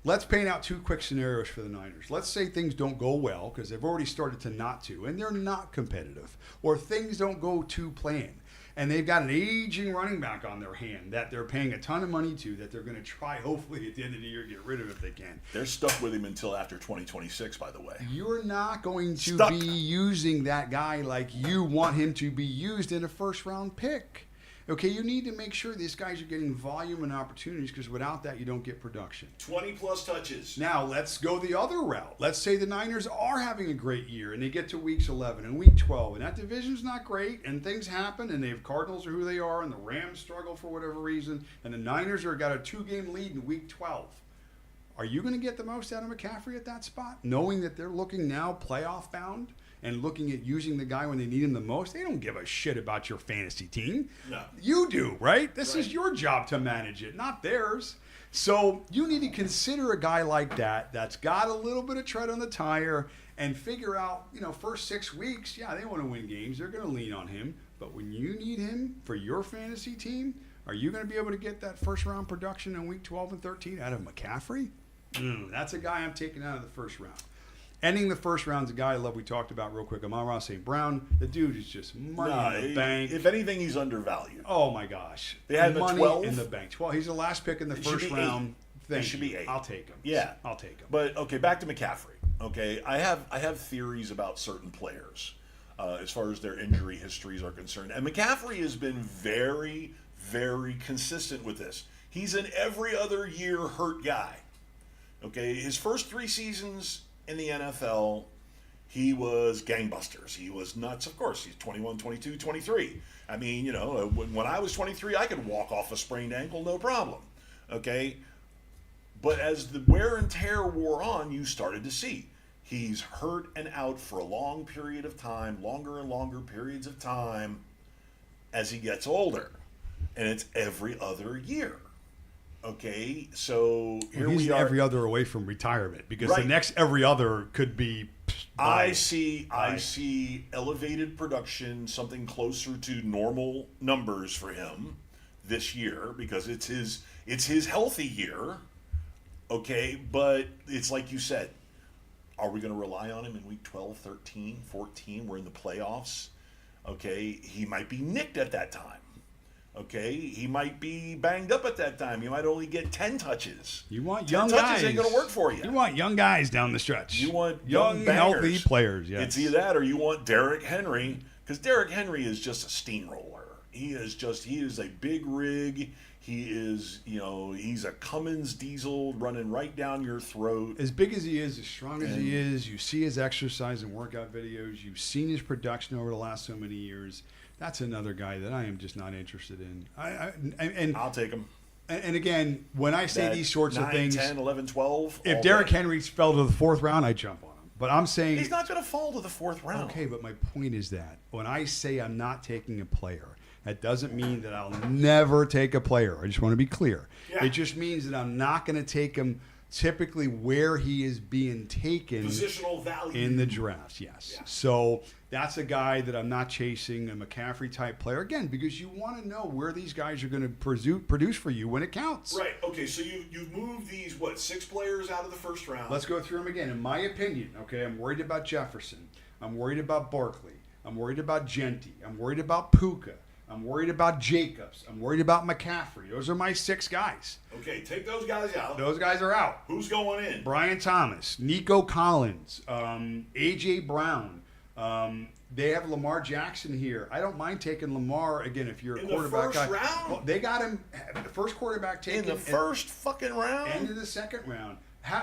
Let's paint out two quick scenarios for the Niners. Let's say things don't go well because they've already started to not to, and they're not competitive, or things don't go to plan, and they've got an aging running back on their hand that they're paying a ton of money to that they're going to try, hopefully, at the end of the year, get rid of if they can. They're stuck with him until after 2026, by the way. You're not going to Stuck. be using that guy like you want him to be used in a first-round pick. Okay, you need to make sure these guys are getting volume and opportunities because without that, you don't get production. 20-plus touches. Now, let's go the other route. Let's say the Niners are having a great year and they get to weeks 11 and week 12, and that division's not great, and things happen, and the Cardinals are who they are, and the Rams struggle for whatever reason, and the Niners are got a 2-game lead in week 12. Are you going to get the most out of McCaffrey at that spot, knowing that they're looking now playoff bound? And looking at using the guy when they need him the most? They don't give a shit about your fantasy team. No. You do, right? This is your job to manage it, not theirs. So you need to consider a guy like that that's got a little bit of tread on the tire and figure out, first 6 weeks, yeah, they want to win games. They're going to lean on him. But when you need him for your fantasy team, are you going to be able to get that first-round production in week 12 and 13 out of McCaffrey? That's a guy I'm taking out of the first round. Ending the first round's a guy I love. We talked about real quick. Amon-Ra St. Brown. The dude is just money in the bank. If anything, he's undervalued. Oh my gosh! They had him at money 12? in the bank. 12. He's the last pick in the It should first be 8. round. It should be 8. I'll take him. Yeah, I'll take him. But okay, back to McCaffrey. Okay, I have theories about certain players as far as their injury histories are concerned, and McCaffrey has been very, very consistent with this. He's an every other year hurt guy. Okay, his first 3 seasons in the NFL, he was gangbusters. He was nuts. Of course, he's 21, 22, 23. I mean, when I was 23, I could walk off a sprained ankle, no problem. Okay? But as the wear and tear wore on, you started to see he's hurt and out for a long period of time, longer and longer periods of time as he gets older. And it's every other year. Okay? So here he's we are. every other away from retirement because the Right. next every other could be. I see elevated production, something closer to normal numbers for him this year because it's his healthy year. Okay, but it's like you said, are we going to rely on him in week 12, 13, 14? We're in the playoffs. Okay, he might be nicked at that time. Okay, he might be banged up at that time. You might only get 10 touches. You want 10 young touches guys. ain't going to work for you. You want young guys down the stretch. You want young, bangers. healthy players. Yes. It's either that or you want Derrick Henry, because Derrick Henry is just a steamroller. He is a big rig. He is, he's a Cummins diesel running right down your throat. As big as he is, as strong as he is, you see his exercise and workout videos. You've seen his production over the last so many years. That's another guy that I am just not interested in. I'll take him. And again, when I say these sorts 9, of things, 10, 11, 12. if all Derrick day. Henry fell to the 4th round, I'd jump on him. But I'm saying He's not going to fall to the 4th round. okay, but my point is that when I say I'm not taking a player, that doesn't mean that I'll never take a player. I just want to be clear. Yeah. It just means that I'm not going to take him typically where he is being taken Positional value. in the drafts, yes. Yeah. So that's a guy that I'm not chasing, a McCaffrey type player, again, because you want to know where these guys are going to produce for you when it counts. Right. Okay, so you've moved these, 6 players out of the first round. Let's go through them again. In my opinion, okay, I'm worried about Jefferson. I'm worried about Barkley. I'm worried about Genti. I'm worried about Puka. I'm worried about Jacobs. I'm worried about McCaffrey. Those are my 6 guys. Okay, take those guys out. Those guys are out. Who's going in? Brian Thomas, Nico Collins, A.J. Brown. They have Lamar Jackson here. I don't mind taking Lamar, again, if you're a In the quarterback first guy. round? Well, they got him, the first quarterback taken. In the first fucking round? End of the second round.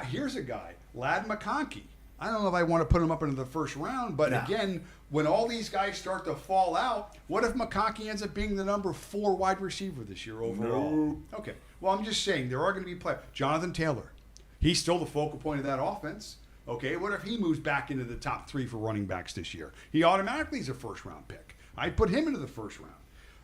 Here's a guy, Lad McConkey. I don't know if I want to put him up into the first round, but Nah. again, when all these guys start to fall out, what if McConkey ends up being the number 4 wide receiver this year overall? No. Okay. Well, I'm just saying there are going to be players. Jonathan Taylor, he's still the focal point of that offense. Okay, what if he moves back into the top 3 for running backs this year? He automatically is a first-round pick. I'd put him into the first round.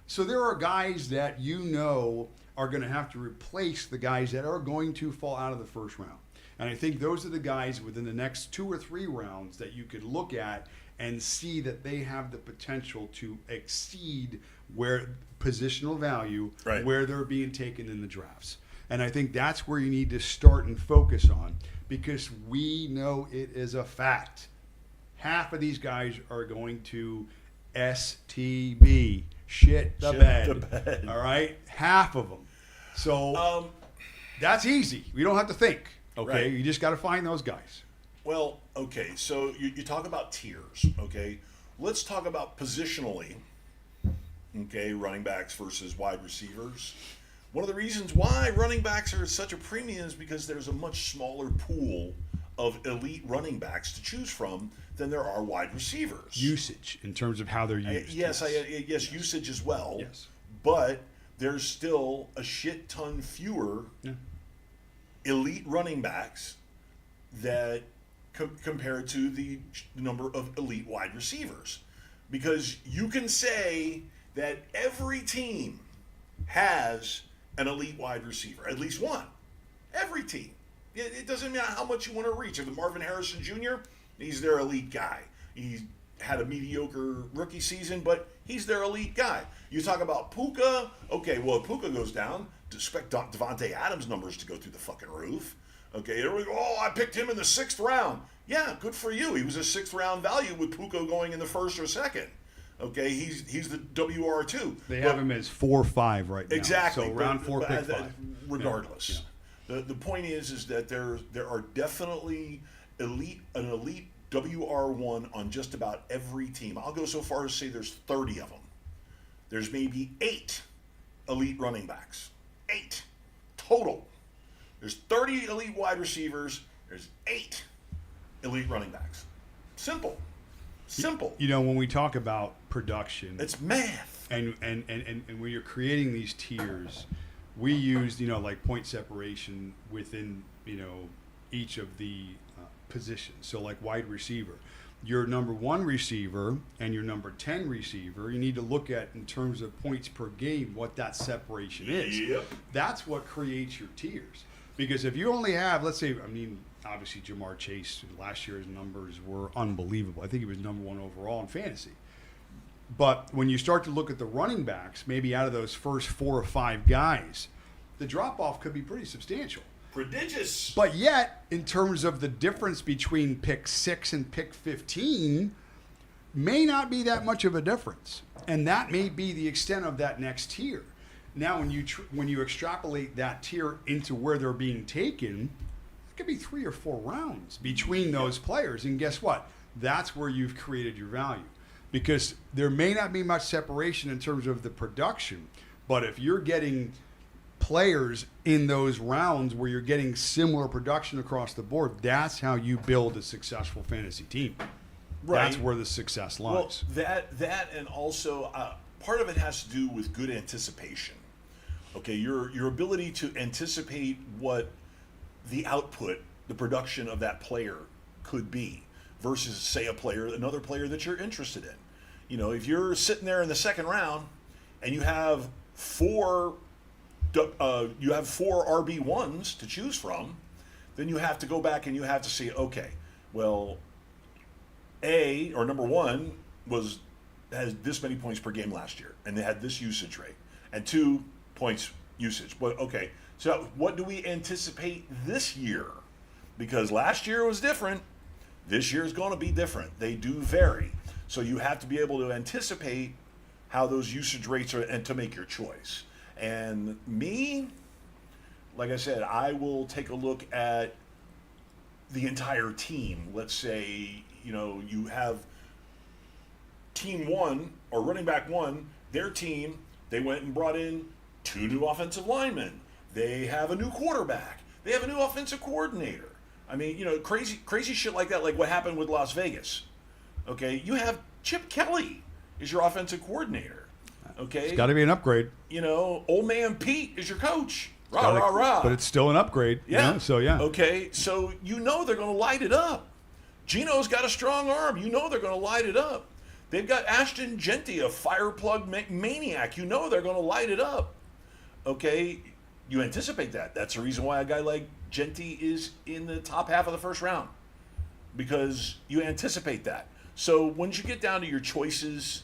So there are guys that you know are going to have to replace the guys that are going to fall out of the first round. And I think those are the guys within the next 2 or 3 rounds that you could look at and see that they have the potential to exceed where positional value, Right. where they're being taken in the drafts. And I think that's where you need to start and focus on, because we know it is a fact. Half of these guys are going to STB, shit the Shit bed. the bed. All right? Half of them. So that's easy. We don't have to think. Okay? Right. You just got to find those guys. Well, okay, so you talk about tiers, okay? Let's talk about positionally, okay, running backs versus wide receivers. One of the reasons why running backs are at such a premium is because there's a much smaller pool of elite running backs to choose from than there are wide receivers. Usage in terms of how they're used. Yes, usage as well. Yes. But there's still a shit ton fewer elite running backs that compared to the number of elite wide receivers. Because you can say that every team has an elite wide receiver, at least one. Every team. It doesn't matter how much you want to reach. If the Marvin Harrison Jr., he's their elite guy. He's had a mediocre rookie season, but he's their elite guy. You talk about Puka. Okay, well, if Puka goes down, expect Devontae Adams' numbers to go through the fucking roof. Okay, there we go. Oh, I picked him in the 6th round. Yeah, good for you. He was a 6th round value with Puka going in the 1st or 2nd. Okay, he's the WR2. They have him as 4-5 right now. Exactly. So round 4, pick 5. Regardless, Yeah. the point is that there are definitely an elite WR1 on just about every team. I'll go so far as to say there's 30 of them. There's maybe 8 elite running backs. 8 total. There's 30 elite wide receivers. There's 8 elite running backs. Simple. You know, when we talk about production, It's math. and when you're creating these tiers, we use, you know, like point separation within, you know, each of the positions. So like wide receiver, your number 1 receiver and your number 10 receiver, you need to look at in terms of points per game what that separation is. Yep. That's what creates your tiers. Because if you only have, let's say, I mean, obviously Jamar Chase, last year's numbers were unbelievable. I think he was number 1 overall in fantasy. But when you start to look at the running backs, maybe out of those first 4 or 5 guys, the drop-off could be pretty substantial. Prodigious. But yet, in terms of the difference between pick 6 and pick 15, may not be that much of a difference. And that may be the extent of that next tier. Now, when you extrapolate that tier into where they're being taken, it could be 3 or 4 rounds between those players. And guess what? That's where you've created your value. Because there may not be much separation in terms of the production, but if you're getting players in those rounds where you're getting similar production across the board, that's how you build a successful fantasy team. Right. That's where the success lies. Well, that and also part of it has to do with good anticipation. Okay, your ability to anticipate what the output, the production of that player could be, versus say another player that you're interested in. You know, if you're sitting there in the 2nd round and you have 4 RB1s to choose from, then you have to go back and you have to see, okay, well, number 1 has this many points per game last year, and they had this usage rate, and 2 points usage. But okay, so what do we anticipate this year? Because last year was different. This year is going to be different. They do vary. So you have to be able to anticipate how those usage rates are and to make your choice. And me, like I said, I will take a look at the entire team. Let's say, you know, you have team 1 or running back 1, their team, they went and brought in 2 new offensive linemen. They have a new quarterback. They have a new offensive coordinator. I mean, crazy shit like that, like what happened with Las Vegas. Okay, you have Chip Kelly is your offensive coordinator. Okay, It's got to be an upgrade. Old man Pete is your coach. Rah, rah, rah. But it's still an upgrade. Yeah. So, yeah. Okay, so they're going to light it up. Gino's got a strong arm. They're going to light it up. They've got Ashton Genty, a fireplug maniac. They're going to light it up. Okay, you anticipate that. That's the reason why a guy like Genty is in the top half of the first round, because you anticipate that. So once you get down to your choices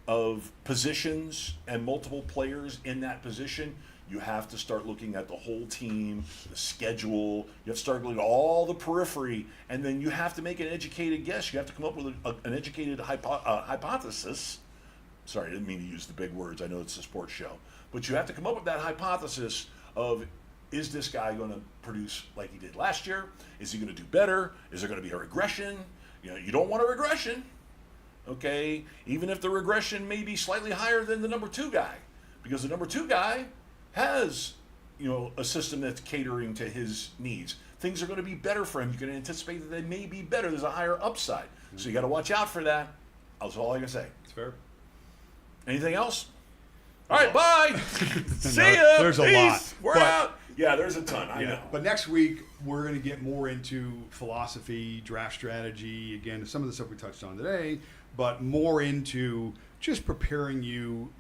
of positions and multiple players in that position, you have to start looking at the whole team, the schedule. You have to start looking at all the periphery, and then you have to make an educated guess. You have to come up with an educated hypothesis. Sorry, I didn't mean to use the big words. I know it's a sports show. But you have to come up with that hypothesis of, is this guy going to produce like he did last year? Is he going to do better? Is there going to be a regression? You don't want a regression, okay? Even if the regression may be slightly higher than the number 2 guy, because the number 2 guy has, a system that's catering to his needs. Things are going to be better for him. You can anticipate that they may be better. There's a higher upside. So you got to watch out for that. That's all I can say. It's fair. Anything else? All right, bye. See ya. There's a Peace. lot. We're out. Yeah, there's a ton. I know. But next week, we're going to get more into philosophy, draft strategy. Again, some of the stuff we touched on today, but more into just preparing you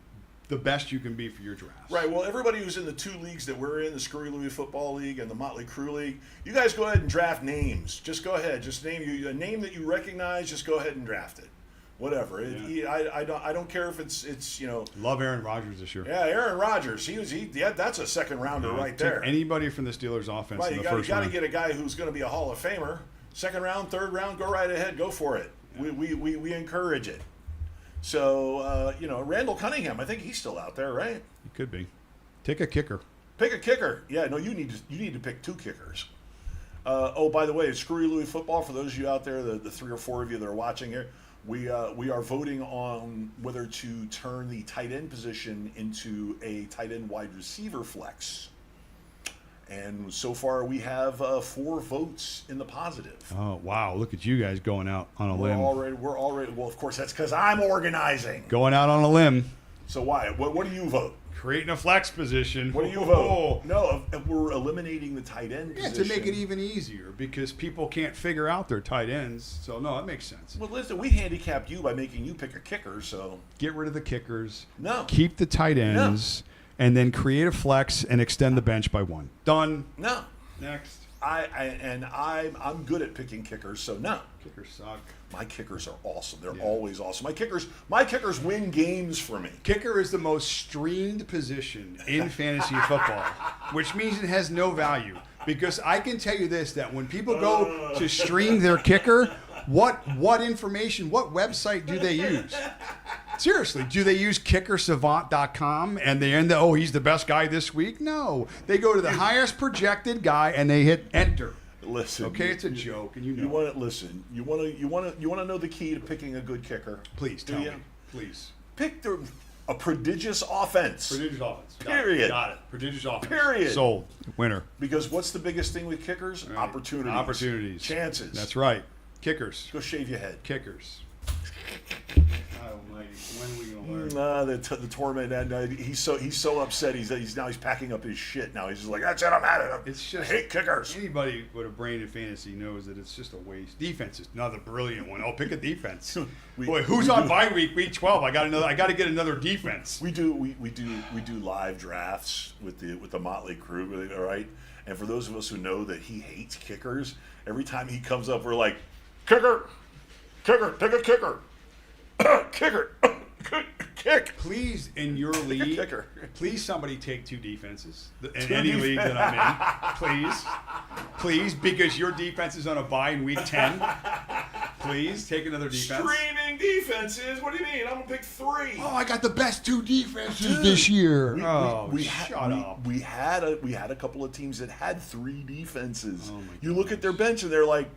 the best you can be for your drafts. Right. Well, everybody who's in the 2 leagues that we're in, the Screwy Louie Football League and the Motley Crue League, you guys go ahead and draft names. Just go ahead. Just name a name that you recognize. Just go ahead and draft it. Whatever. Yeah. I don't care if it's Love Aaron Rodgers this year. Yeah, Aaron Rodgers. That's a second rounder right there. Anybody from the Steelers offense Right. in You the first got to round. get a guy who's going to be a Hall of Famer. Second round, third round, go right ahead. Go for it. Yeah. We encourage it. So, Randall Cunningham, I think he's still out there, right? He could be. Take a kicker. Pick a kicker. Yeah, no, you need to pick 2 kickers. By the way, Screwy Louie Football, for those of you out there, the 3 or 4 of you that are watching here, we are voting on whether to turn the tight end position into a tight end wide receiver flex. And so far, we have 4 votes in the positive. Oh, wow. Look at you guys going out on a limb. We're already. Well, of course, that's because I'm organizing. Going out on a limb. So why? What do you vote? Creating a flex position. What do you vote? No, we're eliminating the tight end Yeah, position. to make it even easier because people can't figure out their tight ends. So, no, that makes sense. Well, listen, we handicapped you by making you pick a kicker, so. Get rid of the kickers. No. Keep the tight ends. And then create a flex and extend the bench by 1. Done. No. Next. I'm good at picking kickers, so no. Kickers suck. My kickers are awesome. They're always awesome. My kickers win games for me. Kicker is the most streamed position in fantasy football, which means it has no value. Because I can tell you this, that when people go to stream their kicker, what information, what website do they use? Seriously, do they use kickersavant.com and they end up, he's the best guy this week? No. They go to the highest projected guy and they hit enter. Listen. Okay, it's a joke, and you know. You want to listen. You want to know the key to picking a good kicker? Please Do tell you? me. Please. Pick a prodigious offense. Prodigious offense. Period. Got it. Prodigious offense. Period. Sold. Winner. Because what's the biggest thing with kickers? Right. Opportunities. Opportunities. Chances. That's right. Kickers. Go shave your head. Kickers. Almighty. When are we going to learn? The torment, and he's so upset. He's packing up his shit. Now he's just like, that's it. I'm out of it. It's just I hate kickers. Anybody with a brain in fantasy knows that it's just a waste. Defense is another brilliant one. Pick a defense. Boy, who's on bye week 12? I got to get another defense. We do live drafts with the Motley Crue, all right? And for those of us who know that he hates kickers, every time he comes up, we're like, kicker, take a kicker, kicker, kick. Please, in your league, kicker. Please somebody take 2 defenses in any league that I'm in. Please, because your defense is on a bye in week 10. Please take another defense. Streaming defenses? What do you mean? I'm gonna pick 3. Oh, I got the best 2 defenses this year. Shut up. We had a couple of teams that had 3 defenses. Oh my you look at their bench and they're like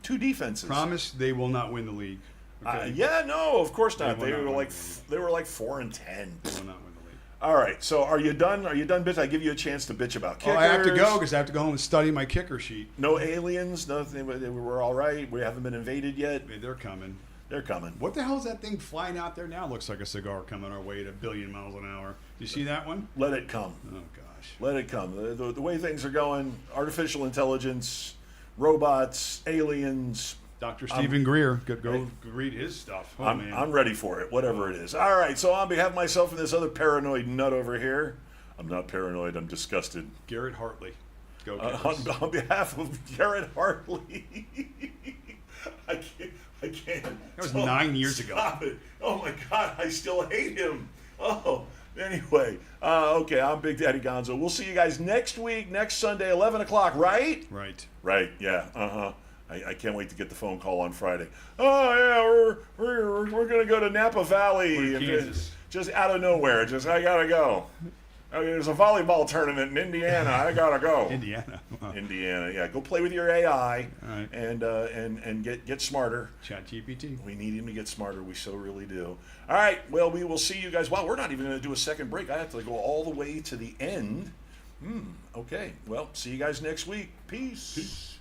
2 defenses. Promise they will not win the league. Okay? Yeah, no, of course not. They will not win They were like 4 and 10. They will not win the league. All right. So are you done? Are you done, bitch? I give you a chance to bitch about Oh, kickers. I have to go because I have to go home and study my kicker sheet. No aliens. Nothing. We're all right. We haven't been invaded yet. Hey, they're coming. They're coming. What the hell is that thing flying out there now? Looks like a cigar coming our way at 1 billion miles an hour. You see that one? Let it come. Oh, gosh. Let it come. The way things are going, artificial intelligence, robots, aliens. Dr. Stephen Greer. Go read his stuff. Oh, man. I'm ready for it, whatever it is. All right, so on behalf of myself and this other paranoid nut over here, I'm not paranoid, I'm disgusted. Garrett Hartley. Go On behalf of Garrett Hartley, I can't. That was 9 years ago. Stop it. Oh my God, I still hate him. Oh, anyway. Okay, I'm Big Daddy Gonzo. We'll see you guys next week, next Sunday, 11 o'clock, right? Right. Right, yeah, I can't wait to get the phone call on Friday. Oh yeah, we're gonna go to Napa Valley. We're in Kansas. Just out of nowhere. I gotta go. There's a volleyball tournament in Indiana. I gotta go. Indiana. Wow. Indiana, yeah. Go play with your AI All right. and get smarter. ChatGPT. We need him to get smarter. We so really do. All right. Well, we will see you guys. Wow, we're not even going to do a second break. I have to go all the way to the end. Okay. Well, see you guys next week. Peace.